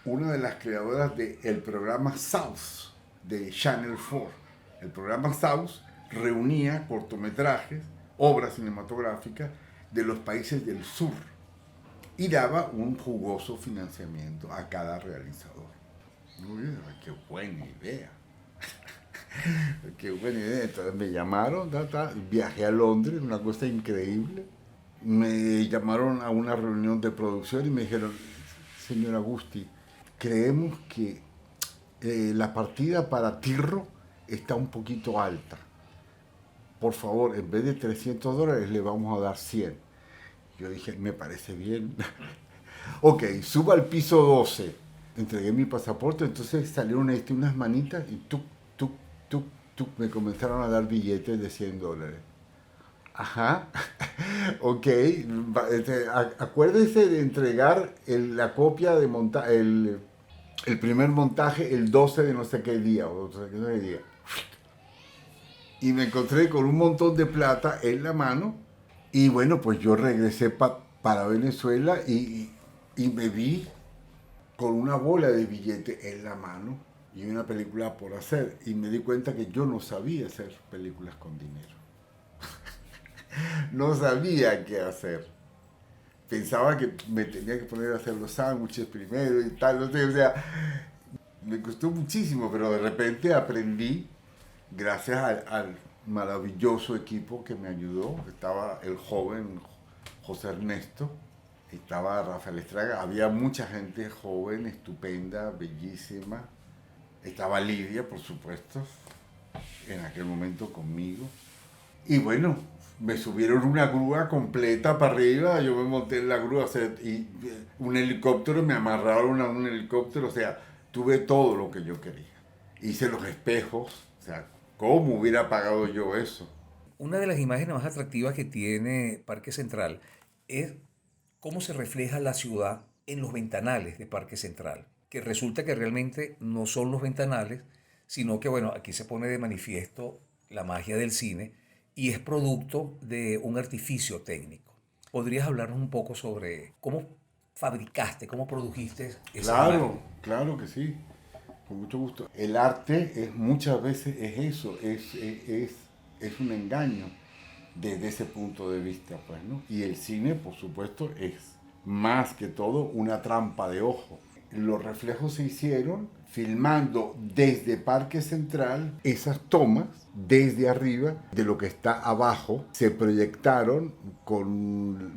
una de las creadoras del programa South de Channel 4. El programa South reunía cortometrajes, obras cinematográficas de los países del sur y daba un jugoso financiamiento a cada realizador. Uy, qué buena idea. Qué buena idea. Entonces me llamaron, viajé a Londres, una cosa increíble. Me llamaron a una reunión de producción y me dijeron, señor Agusti, creemos que la partida para Tirro está un poquito alta. Por favor, en vez de $300 le vamos a dar 100. Yo dije, me parece bien. Ok, subo al piso 12. Entregué mi pasaporte, entonces salieron unas manitas y tuc, me comenzaron a dar billetes de $100. Ajá, ok, acuérdese de entregar la copia de el primer montaje el 12 de no sé qué día, o no sé qué día. Y me encontré con un montón de plata en la mano y bueno, pues yo regresé para Venezuela y me vi con una bola de billetes en la mano y una película por hacer y me di cuenta que yo no sabía hacer películas con dinero. No sabía qué hacer. Pensaba que me tenía que poner a hacer los sándwiches primero y tal, no sé, o sea, me costó muchísimo, pero de repente aprendí gracias al maravilloso equipo que me ayudó. Estaba el joven José Ernesto, estaba Rafael Estraga, había mucha gente joven, estupenda, bellísima. Estaba Lidia, por supuesto, en aquel momento conmigo. Y bueno, me subieron una grúa completa para arriba, yo me monté en la grúa, o sea, y un helicóptero, me amarraron a un helicóptero, o sea, tuve todo lo que yo quería. Hice los espejos, o sea, ¿cómo hubiera pagado yo eso? Una de las imágenes más atractivas que tiene Parque Central es cómo se refleja la ciudad en los ventanales de Parque Central, que resulta que realmente no son los ventanales, sino que, bueno, aquí se pone de manifiesto la magia del cine y es producto de un artificio técnico. ¿Podrías hablarnos un poco sobre cómo fabricaste, cómo produjiste esas Claro, imágenes? claro que sí, con mucho gusto. El arte es, muchas veces es eso, es un engaño desde ese punto de vista, pues, ¿no? Y el cine, por supuesto, es más que todo una trampa de ojo. Los reflejos se hicieron filmando desde Parque Central esas tomas desde arriba de lo que está abajo, se proyectaron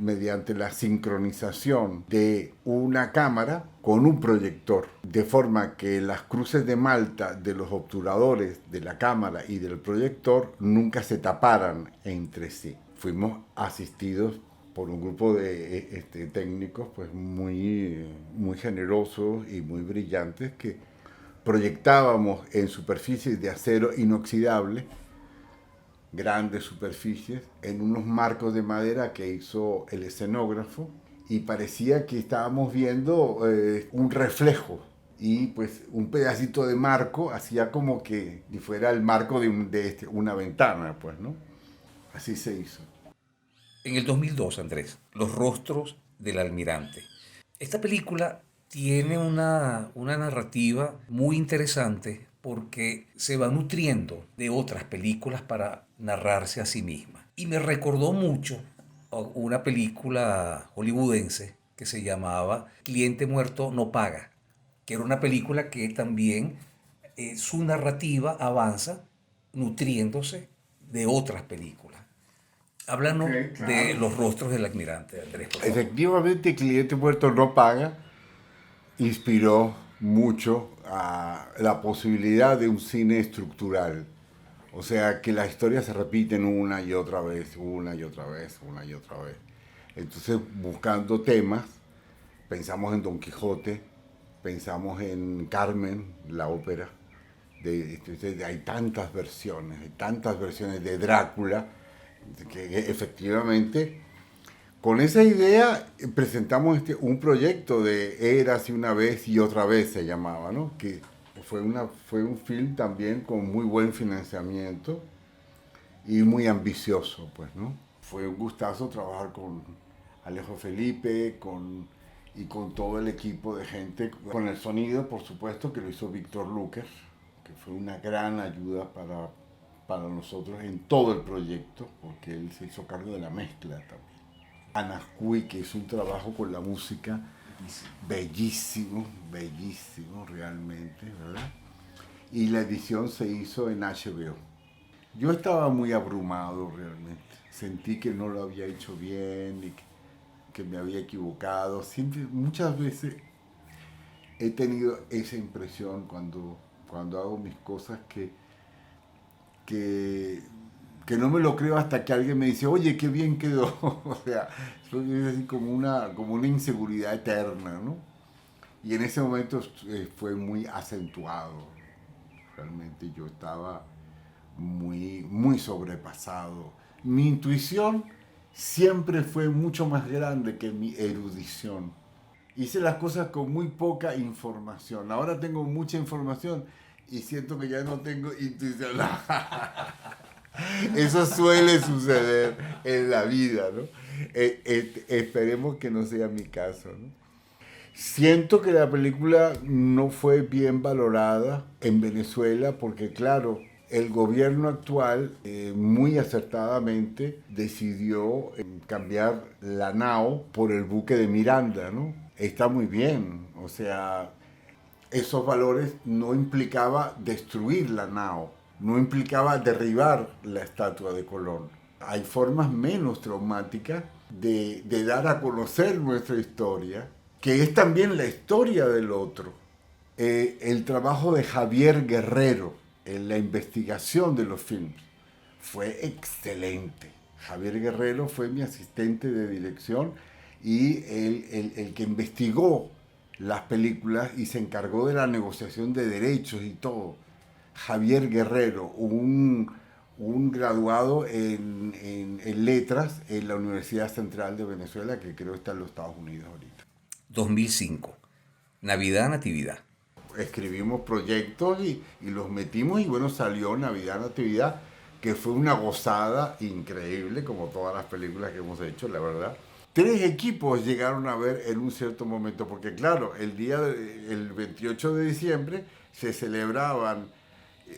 mediante la sincronización de una cámara con un proyector, de forma que las cruces de malta de los obturadores de la cámara y del proyector nunca se taparan entre sí. Fuimos asistidos por un grupo de técnicos pues muy generosos y muy brillantes que proyectábamos en superficies de acero inoxidable, grandes superficies, en unos marcos de madera que hizo el escenógrafo y parecía que estábamos viendo un reflejo y pues un pedacito de marco hacía como que si fuera el marco de una ventana, pues, ¿no? Así se hizo. En el 2002, Andrés, Los rostros del almirante. Esta película tiene una narrativa muy interesante porque se va nutriendo de otras películas para narrarse a sí misma. Y me recordó mucho a una película hollywoodense que se llamaba Cliente muerto no paga, que era una película que también su narrativa avanza nutriéndose de otras películas. Ok, Háblanos de claro. Los rostros del almirante, Andrés, por favor. Efectivamente, Cliente Muerto no paga inspiró mucho a la posibilidad de un cine estructural. O sea, que las historias se repiten una y otra vez, una y otra vez, una y otra vez. Entonces, buscando temas, pensamos en Don Quijote, pensamos en Carmen, la ópera. Hay tantas versiones de Drácula, que efectivamente con esa idea presentamos un proyecto de Érase una vez y otra vez se llamaba, ¿no? Que fue un film también con muy buen financiamiento y muy ambicioso, pues, ¿no? Fue un gustazo trabajar con Alejo Felipe, y con todo el equipo de gente, con el sonido, por supuesto, que lo hizo Víctor Luker, que fue una gran ayuda para nosotros en todo el proyecto, porque él se hizo cargo de la mezcla también. Anascui, que hizo un trabajo con la música bellísimo, bellísimo realmente, ¿verdad? Y la edición se hizo en HBO. Yo estaba muy abrumado realmente. Sentí que no lo había hecho bien y que me había equivocado. Siempre, muchas veces he tenido esa impresión cuando hago mis cosas que, que no me lo creo hasta que alguien me dice, oye, qué bien quedó. O sea, es así como una inseguridad eterna, ¿no? Y en ese momento fue muy acentuado. Realmente yo estaba muy sobrepasado. Mi intuición siempre fue mucho más grande que mi erudición. Hice las cosas con muy poca información. Ahora tengo mucha información y siento que ya no tengo intuición. Eso suele suceder en la vida, ¿no? Esperemos que no sea mi caso, ¿no? Siento que la película no fue bien valorada en Venezuela porque, claro, el gobierno actual muy acertadamente decidió cambiar la nao por el buque de Miranda, ¿no? Está muy bien, o sea, esos valores no implicaba destruir la nao, no implicaba derribar la estatua de Colón. Hay formas menos traumáticas de dar a conocer nuestra historia, que es también la historia del otro. El trabajo de Javier Guerrero en la investigación de los films fue excelente. Javier Guerrero fue mi asistente de dirección y el que investigó las películas y se encargó de la negociación de derechos y todo. Javier Guerrero, un graduado en letras en la Universidad Central de Venezuela, que creo está en los Estados Unidos ahorita. 2005. Navidad Natividad. Escribimos proyectos y los metimos y bueno, salió Navidad Natividad, que fue una gozada increíble, como todas las películas que hemos hecho, la verdad. 3 equipos llegaron a ver en un cierto momento, porque claro, el 28 de diciembre se celebraban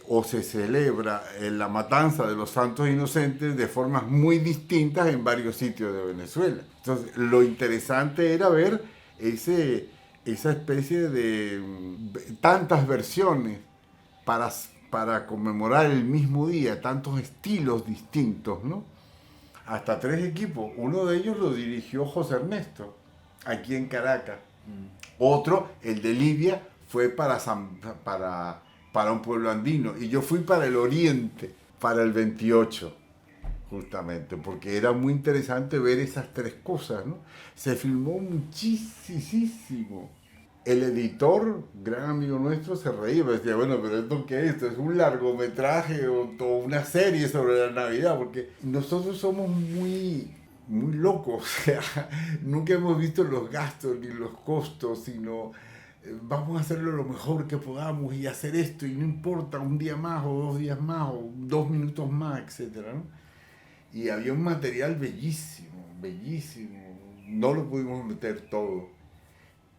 o se celebra la matanza de los santos inocentes de formas muy distintas en varios sitios de Venezuela. Entonces, lo interesante era ver esa especie de tantas versiones para conmemorar el mismo día, tantos estilos distintos, ¿no? Hasta 3 equipos. Uno de ellos lo dirigió José Ernesto, aquí en Caracas. Otro, el de Libia, fue para un pueblo andino. Y yo fui para el oriente, para el 28, justamente, porque era muy interesante ver esas 3 cosas, ¿no? Se filmó muchísimo. El editor, gran amigo nuestro, se reía, me decía, bueno, pero ¿esto qué es? ¿Esto es un largometraje o una serie sobre la Navidad? Porque nosotros somos muy locos, o sea, nunca hemos visto los gastos ni los costos, sino vamos a hacerlo lo mejor que podamos y hacer esto, y no importa un día más o 2 días más o 2 minutos más, etcétera, ¿no? Y había un material bellísimo, no lo pudimos meter todo.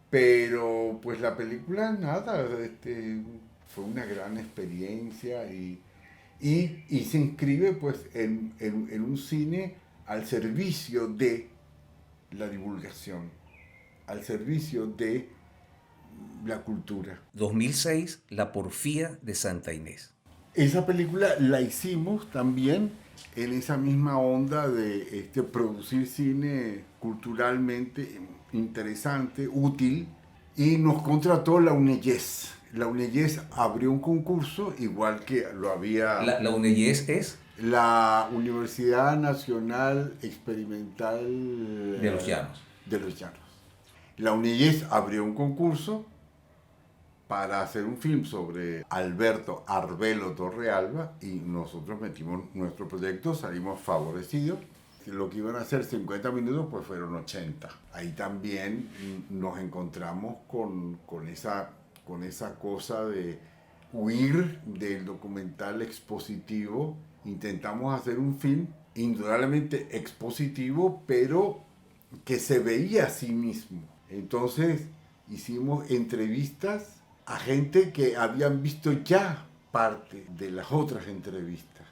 Pero pues la película, nada, fue una gran experiencia y se inscribe pues en un cine al servicio de la divulgación, al servicio de la cultura. 2006, La porfía de Santa Inés. Esa película la hicimos también en esa misma onda de producir cine culturalmente interesante, útil, y nos contrató la UNEYES. La UNEYES abrió un concurso, igual que lo había... La UNEYES es la Universidad Nacional Experimental de los Llanos. De los Llanos. La UNEYES abrió un concurso para hacer un film sobre Alberto Arbelo Torrealba y nosotros metimos nuestro proyecto, salimos favorecidos. Lo que iban a ser 50 minutos pues fueron 80. Ahí también nos encontramos con esa cosa de huir del documental expositivo. Intentamos hacer un film indudablemente expositivo, pero que se veía a sí mismo. Entonces hicimos entrevistas a gente que habían visto ya parte de las otras entrevistas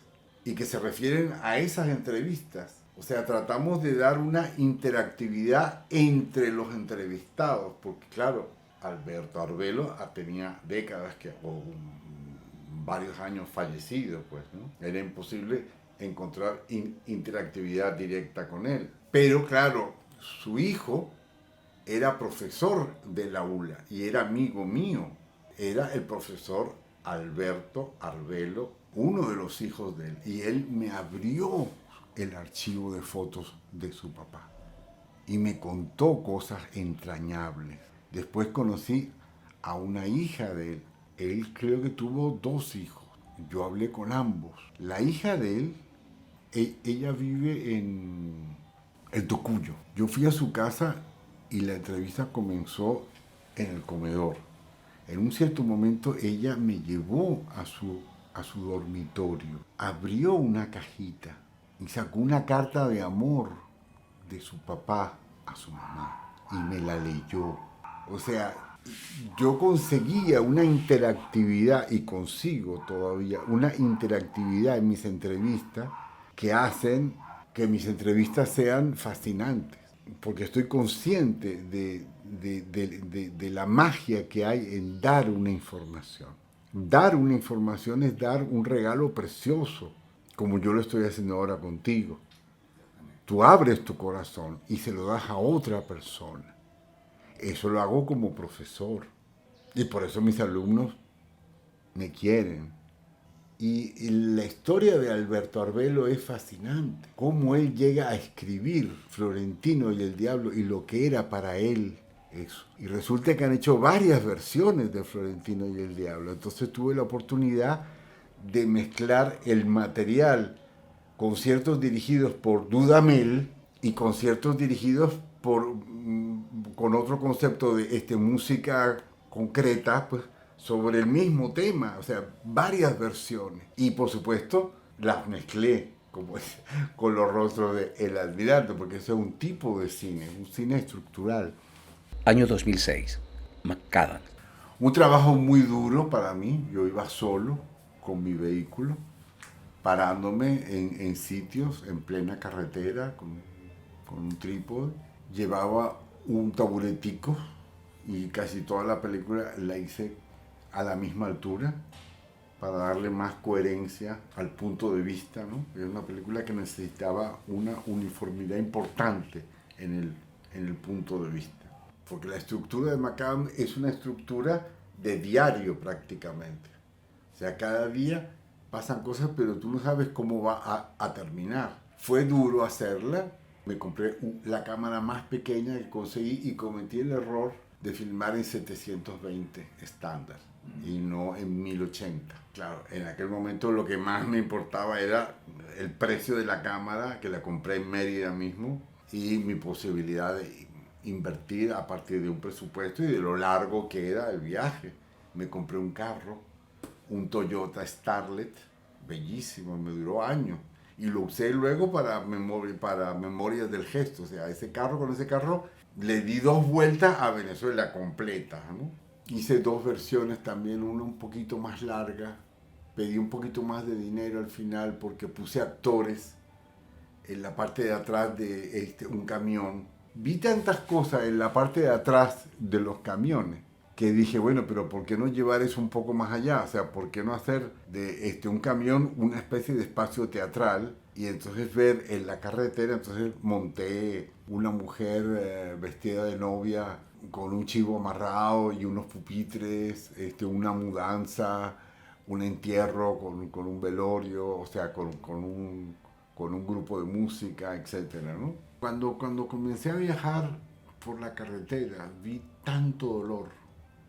y que se refieren a esas entrevistas. O sea, tratamos de dar una interactividad entre los entrevistados, porque claro, Alberto Arbelo tenía décadas varios años fallecido, pues, ¿no? Era imposible encontrar interactividad directa con él. Pero claro, su hijo era profesor de la ULA y era amigo mío. Era el profesor Alberto Arbelo, uno de los hijos de él. Y él me abrió el archivo de fotos de su papá y me contó cosas entrañables. Después conocí a una hija de él. Él creo que tuvo 2 hijos. Yo hablé con ambos. La hija de él, ella vive en el Tocuyo. Yo fui a su casa y la entrevista comenzó en el comedor. En un cierto momento ella me llevó a su dormitorio. Abrió una cajita y sacó una carta de amor de su papá a su mamá y me la leyó. O sea, yo conseguía una interactividad y consigo todavía una interactividad en mis entrevistas que hacen que mis entrevistas sean fascinantes, porque estoy consciente de la magia que hay en dar una información. Dar una información es dar un regalo precioso, como yo lo estoy haciendo ahora contigo. Tú abres tu corazón y se lo das a otra persona. Eso lo hago como profesor. Y por eso mis alumnos me quieren. Y la historia de Alberto Arbelo es fascinante. Cómo él llega a escribir Florentino y el Diablo y lo que era para él eso. Y resulta que han hecho varias versiones de Florentino y el Diablo. Entonces tuve la oportunidad de mezclar el material, conciertos dirigidos por Dudamel y conciertos dirigidos con otro concepto de música concreta, pues, sobre el mismo tema, o sea, varias versiones. Y por supuesto, las mezclé como con los rostros de El Almirante, porque ese es un tipo de cine, un cine estructural. Año 2006, McAdam. Un trabajo muy duro para mí. Yo iba solo con mi vehículo, parándome en sitios en plena carretera con un trípode. Llevaba un taburetico y casi toda la película la hice a la misma altura para darle más coherencia al punto de vista, ¿no? Es una película que necesitaba una uniformidad importante en el punto de vista. Porque la estructura de McAdam es una estructura de diario prácticamente. O sea, cada día pasan cosas, pero tú no sabes cómo va a terminar. Fue duro hacerla. Me compré la cámara más pequeña que conseguí y cometí el error de filmar en 720 estándar y no en 1080. Claro, en aquel momento lo que más me importaba era el precio de la cámara, que la compré en Mérida mismo, y mi posibilidad de invertir a partir de un presupuesto y de lo largo que era el viaje. Me compré un carro, un Toyota Starlet, bellísimo, me duró años. Y lo usé luego para Memorias del Gesto. O sea, con ese carro le di 2 vueltas a Venezuela completa, ¿no? Hice 2 versiones también, una un poquito más larga. Pedí un poquito más de dinero al final porque puse actores en la parte de atrás de un camión. Vi tantas cosas en la parte de atrás de los camiones que dije, bueno, pero ¿por qué no llevar eso un poco más allá? O sea, ¿por qué no hacer de un camión una especie de espacio teatral? Y entonces ver en la carretera, entonces monté una mujer vestida de novia con un chivo amarrado y unos pupitres, una mudanza, un entierro con un velorio, o sea, con un grupo de música, etcétera, ¿no? Cuando comencé a viajar por la carretera, vi tanto dolor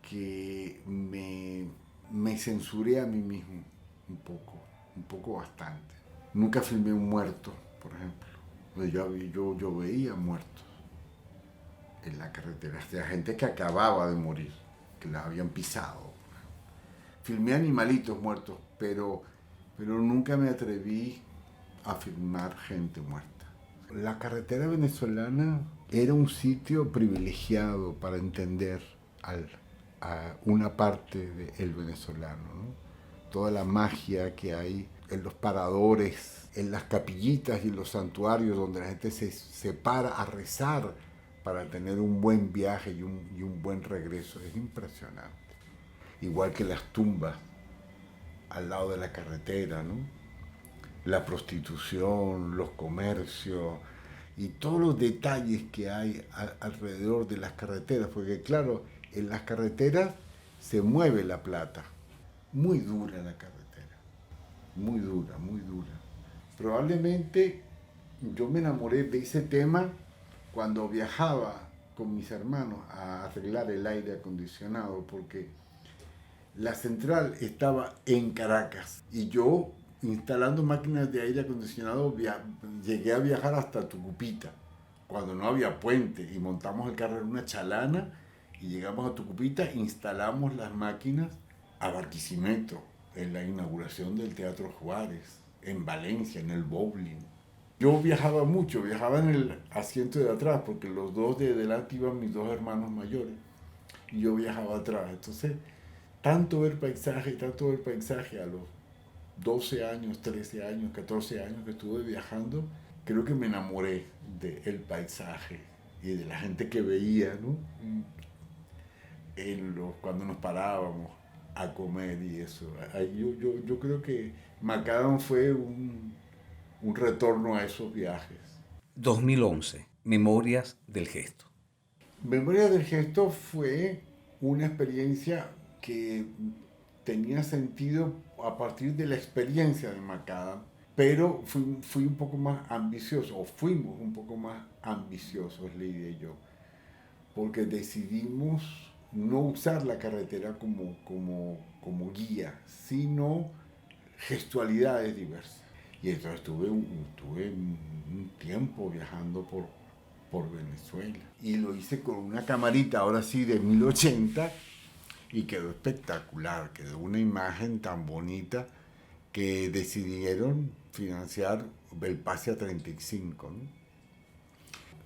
que me censuré a mí mismo un poco bastante. Nunca filmé un muerto, por ejemplo. Yo veía muertos en la carretera, o sea, gente que acababa de morir, que la habían pisado. Filmé animalitos muertos, pero nunca me atreví a filmar gente muerta. La carretera venezolana era un sitio privilegiado para entender a una parte del venezolano, ¿no? Toda la magia que hay en los paradores, en las capillitas y los santuarios donde la gente se para a rezar para tener un buen viaje y un buen regreso. Es impresionante. Igual que las tumbas al lado de la carretera, ¿no? La prostitución, los comercios y todos los detalles que hay alrededor de las carreteras, porque claro, en las carreteras se mueve la plata. Muy dura la carretera, muy dura, muy dura. Probablemente yo me enamoré de ese tema cuando viajaba con mis hermanos a arreglar el aire acondicionado, porque la central estaba en Caracas y yo instalando máquinas de aire acondicionado llegué a viajar hasta Tucupita, cuando no había puente, y montamos el carro en una chalana y llegamos a Tucupita, instalamos las máquinas a Barquisimeto, en la inauguración del Teatro Juárez, en Valencia, en el bowling. Yo viajaba mucho, viajaba en el asiento de atrás, porque los dos de delante iban mis 2 hermanos mayores, y yo viajaba atrás. Entonces, tanto ver paisaje a los 12 años, 13 años, 14 años que estuve viajando, creo que me enamoré del paisaje y de la gente que veía, ¿no? Cuando nos parábamos a comer y eso. Yo creo que McAdam fue un retorno a esos viajes. 2011, Memorias del Gesto. Memorias del Gesto fue una experiencia que tenía sentido a partir de la experiencia de McAdam, pero fui un poco más ambicioso, o fuimos un poco más ambiciosos, Lidia y yo, porque decidimos no usar la carretera como guía, sino gestualidades diversas. Y entonces tuve un tiempo viajando por Venezuela. Y lo hice con una camarita, ahora sí, de 1080, y quedó espectacular, quedó una imagen tan bonita que decidieron financiar el pase a 35, ¿no?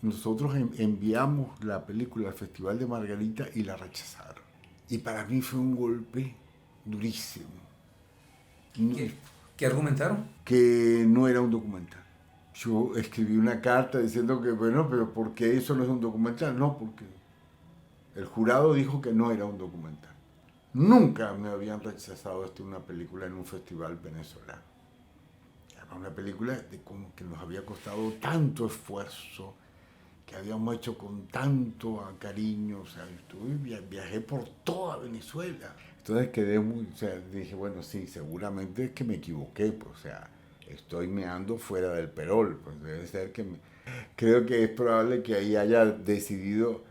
Nosotros enviamos la película al Festival de Margarita y la rechazaron. Y para mí fue un golpe durísimo. ¿Qué argumentaron? Que no era un documental. Yo escribí una carta diciendo que, bueno, pero ¿por qué eso no es un documental? No, porque el jurado dijo que no era un documental. Nunca me habían rechazado una película en un festival venezolano. Era una película que nos había costado tanto esfuerzo, que habíamos hecho con tanto cariño, o sea, viajé por toda Venezuela. Entonces quedé o sea, dije, bueno, sí, seguramente es que me equivoqué, pues, o sea, estoy meando fuera del perol, pues debe ser que creo que es probable que ahí haya decidido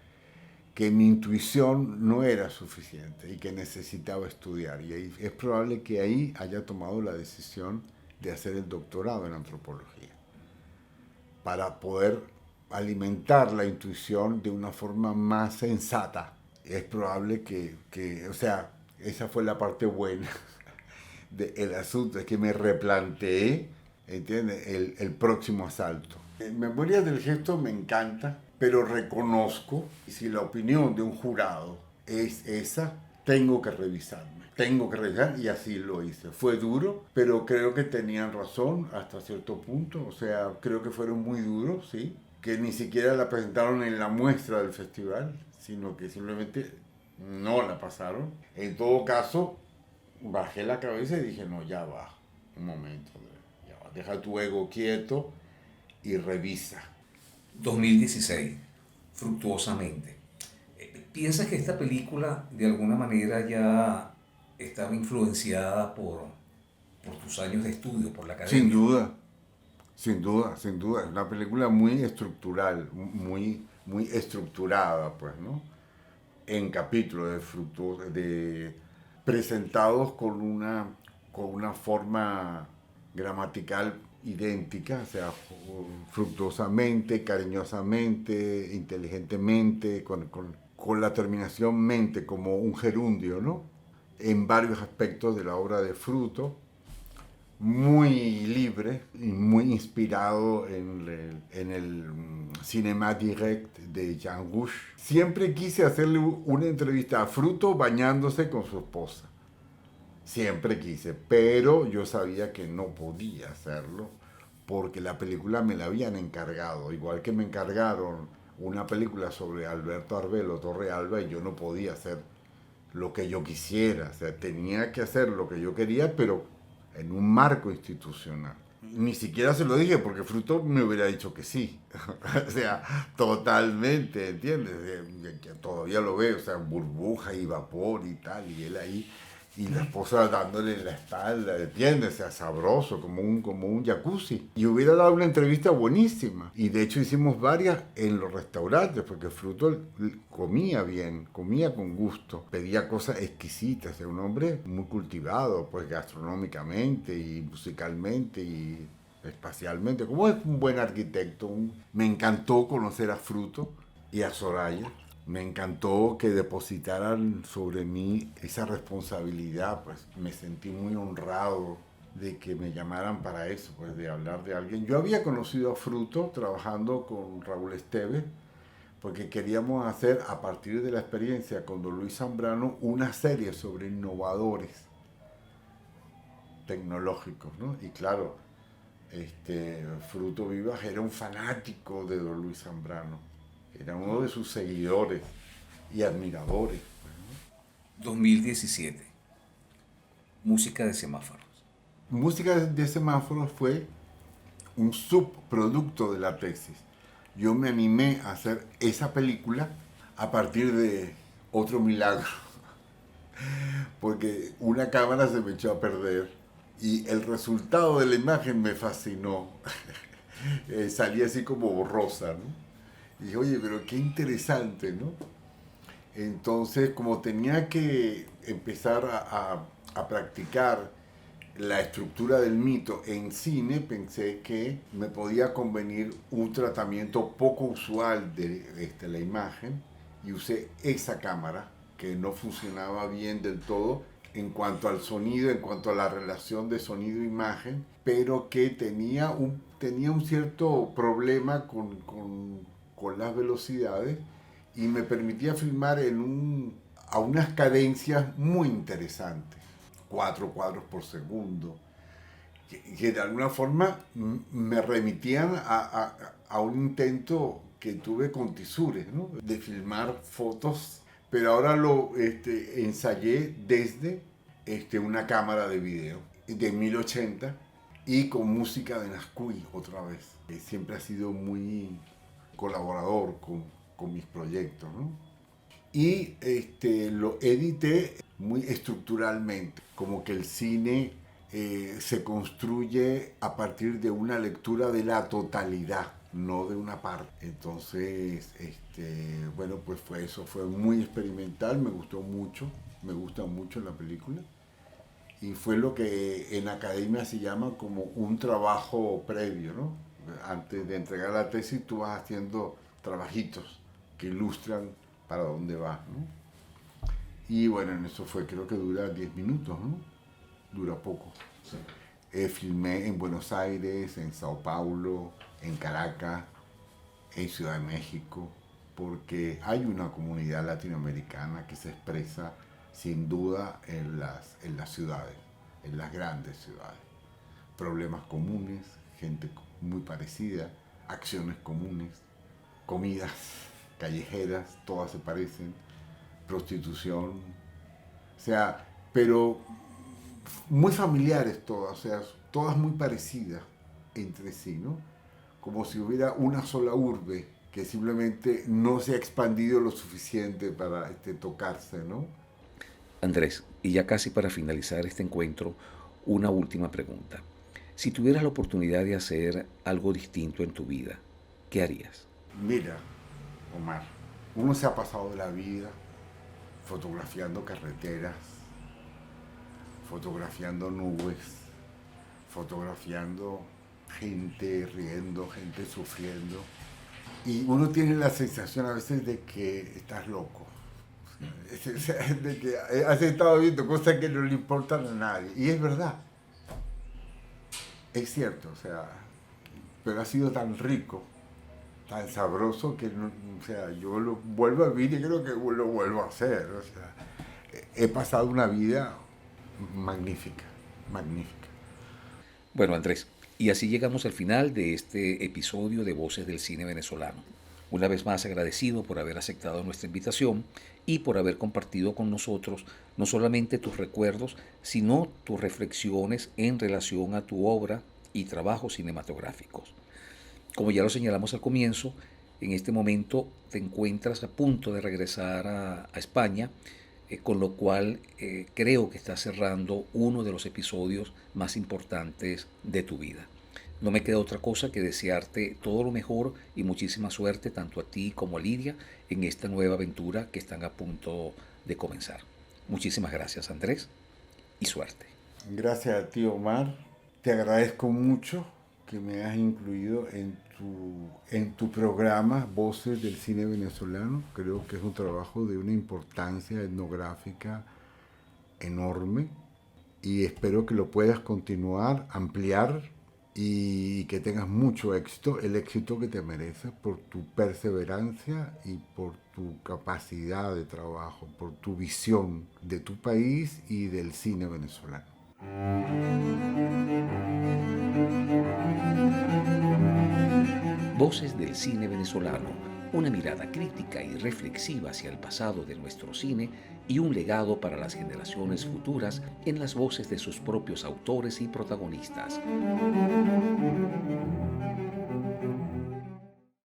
que mi intuición no era suficiente y que necesitaba estudiar. Y ahí, es probable que ahí haya tomado la decisión de hacer el doctorado en antropología, para poder alimentar la intuición de una forma más sensata. Es probable o sea, esa fue la parte buena del asunto, es que me replanteé, ¿entiendes?, el próximo asalto. En Memorias del Gesto me encanta, pero reconozco, si la opinión de un jurado es esa, tengo que revisarme. Tengo que revisar, y así lo hice. Fue duro, pero creo que tenían razón hasta cierto punto. O sea, creo que fueron muy duros, ¿sí? Que ni siquiera la presentaron en la muestra del festival, sino que simplemente no la pasaron. En todo caso, bajé la cabeza y dije, no, ya va, un momento, ya va, deja tu ego quieto y revisa. 2016, Fructuosamente. ¿Piensas que esta película de alguna manera ya estaba influenciada por tus años de estudio, por la Sin academia? duda, sin duda, sin duda. Es una película muy estructural, muy estructurada, pues, ¿no? En capítulos presentados con una forma gramatical idéntica, o sea, fructuosamente, cariñosamente, inteligentemente, con la terminación mente como un gerundio, ¿no? En varios aspectos de la obra de Fruto, muy libre y muy inspirado en el Cinéma Direct de Jean Rouch. Siempre quise hacerle una entrevista a Fruto bañándose con su esposa. Siempre quise, pero yo sabía que no podía hacerlo porque la película me la habían encargado, igual que me encargaron una película sobre Alberto Arbelo Torrealba y yo no podía hacer lo que yo quisiera, o sea, tenía que hacer lo que yo quería, pero en un marco institucional. Ni siquiera se lo dije porque Fruto me hubiera dicho que sí. O sea, totalmente, ¿entiendes? Que todavía lo veo, o sea, burbuja y vapor y tal, y él ahí, y la esposa dándole en la espalda, ¿entiendes? O sea, sabroso, como un jacuzzi. Y hubiera dado una entrevista buenísima. Y de hecho hicimos varias en los restaurantes, porque Fruto comía bien, comía con gusto, pedía cosas exquisitas. Era un hombre muy cultivado, pues gastronómicamente y musicalmente y espacialmente. Como es un buen arquitecto. Me encantó conocer a Fruto y a Soraya. Me encantó que depositaran sobre mí esa responsabilidad, pues me sentí muy honrado de que me llamaran para eso, pues de hablar de alguien. Yo había conocido a Fruto trabajando con Raúl Esteves, porque queríamos hacer, a partir de la experiencia con don Luis Zambrano, una serie sobre innovadores tecnológicos, ¿no? Y claro, Fruto Vivas era un fanático de don Luis Zambrano, era uno de sus seguidores y admiradores. 2017, Música de semáforos. Música de semáforos fue un subproducto de la tesis. Yo me animé a hacer esa película a partir de otro milagro, porque una cámara se me echó a perder y el resultado de la imagen me fascinó. Salía así como borrosa, ¿no? Y dije, oye, pero qué interesante, ¿no? Entonces, como tenía que empezar a practicar la estructura del mito en cine, pensé que me podía convenir un tratamiento poco usual de la imagen y usé esa cámara que no funcionaba bien del todo en cuanto al sonido, en cuanto a la relación de sonido-imagen, pero que tenía un cierto problema con las velocidades y me permitía filmar a unas cadencias muy interesantes, 4 cuadros por segundo, que de alguna forma me remitían a un intento que tuve con Tisures, ¿no? De filmar fotos, pero ahora lo ensayé desde una cámara de video de 1080 y con música de Nascuy otra vez. Siempre ha sido muy colaborador con mis proyectos, ¿no? Y lo edité muy estructuralmente, como que el cine se construye a partir de una lectura de la totalidad, no de una parte. Entonces, bueno, pues fue muy experimental, me gustó mucho, me gusta mucho la película. Y fue lo que en academia se llama como un trabajo previo, ¿no? Antes de entregar la tesis tú vas haciendo trabajitos que ilustran para dónde vas, ¿no? Y bueno, en eso fue, creo que dura 10 minutos, ¿no? Dura poco. Sí. Filmé en Buenos Aires, en Sao Paulo, en Caracas, en Ciudad de México, porque hay una comunidad latinoamericana que se expresa sin duda en las ciudades, en las grandes ciudades. Problemas comunes, gente muy parecida, acciones comunes, comidas callejeras, todas se parecen, prostitución, o sea, pero muy familiares todas, o sea, todas muy parecidas entre sí, ¿no? Como si hubiera una sola urbe que simplemente no se ha expandido lo suficiente para tocarse, ¿no? Andrés, y ya casi para finalizar este encuentro, una última pregunta. Si tuvieras la oportunidad de hacer algo distinto en tu vida, ¿qué harías? Mira, Omar, uno se ha pasado la vida fotografiando carreteras, fotografiando nubes, fotografiando gente riendo, gente sufriendo. Y uno tiene la sensación a veces de que estás loco, de que has estado viendo cosas que no le importan a nadie. Y es verdad, es cierto, o sea, pero ha sido tan rico, tan sabroso que no, o sea, yo lo vuelvo a vivir y creo que lo vuelvo a hacer. O sea, he pasado una vida magnífica, magnífica. Bueno, Andrés, y así llegamos al final de este episodio de Voces del Cine Venezolano. Una vez más agradecido por haber aceptado nuestra invitación y por haber compartido con nosotros no solamente tus recuerdos, sino tus reflexiones en relación a tu obra y trabajos cinematográficos. Como ya lo señalamos al comienzo, en este momento te encuentras a punto de regresar a España, con lo cual creo que estás cerrando uno de los episodios más importantes de tu vida. No me queda otra cosa que desearte todo lo mejor y muchísima suerte tanto a ti como a Lidia en esta nueva aventura que están a punto de comenzar. Muchísimas gracias, Andrés, y suerte. Gracias a ti, Omar. Te agradezco mucho que me has incluido en tu programa Voces del Cine Venezolano. Creo que es un trabajo de una importancia etnográfica enorme y espero que lo puedas continuar, ampliar y que tengas mucho éxito, el éxito que te mereces por tu perseverancia y por tu capacidad de trabajo, por tu visión de tu país y del cine venezolano. Voces del Cine Venezolano, una mirada crítica y reflexiva hacia el pasado de nuestro cine y un legado para las generaciones futuras en las voces de sus propios autores y protagonistas.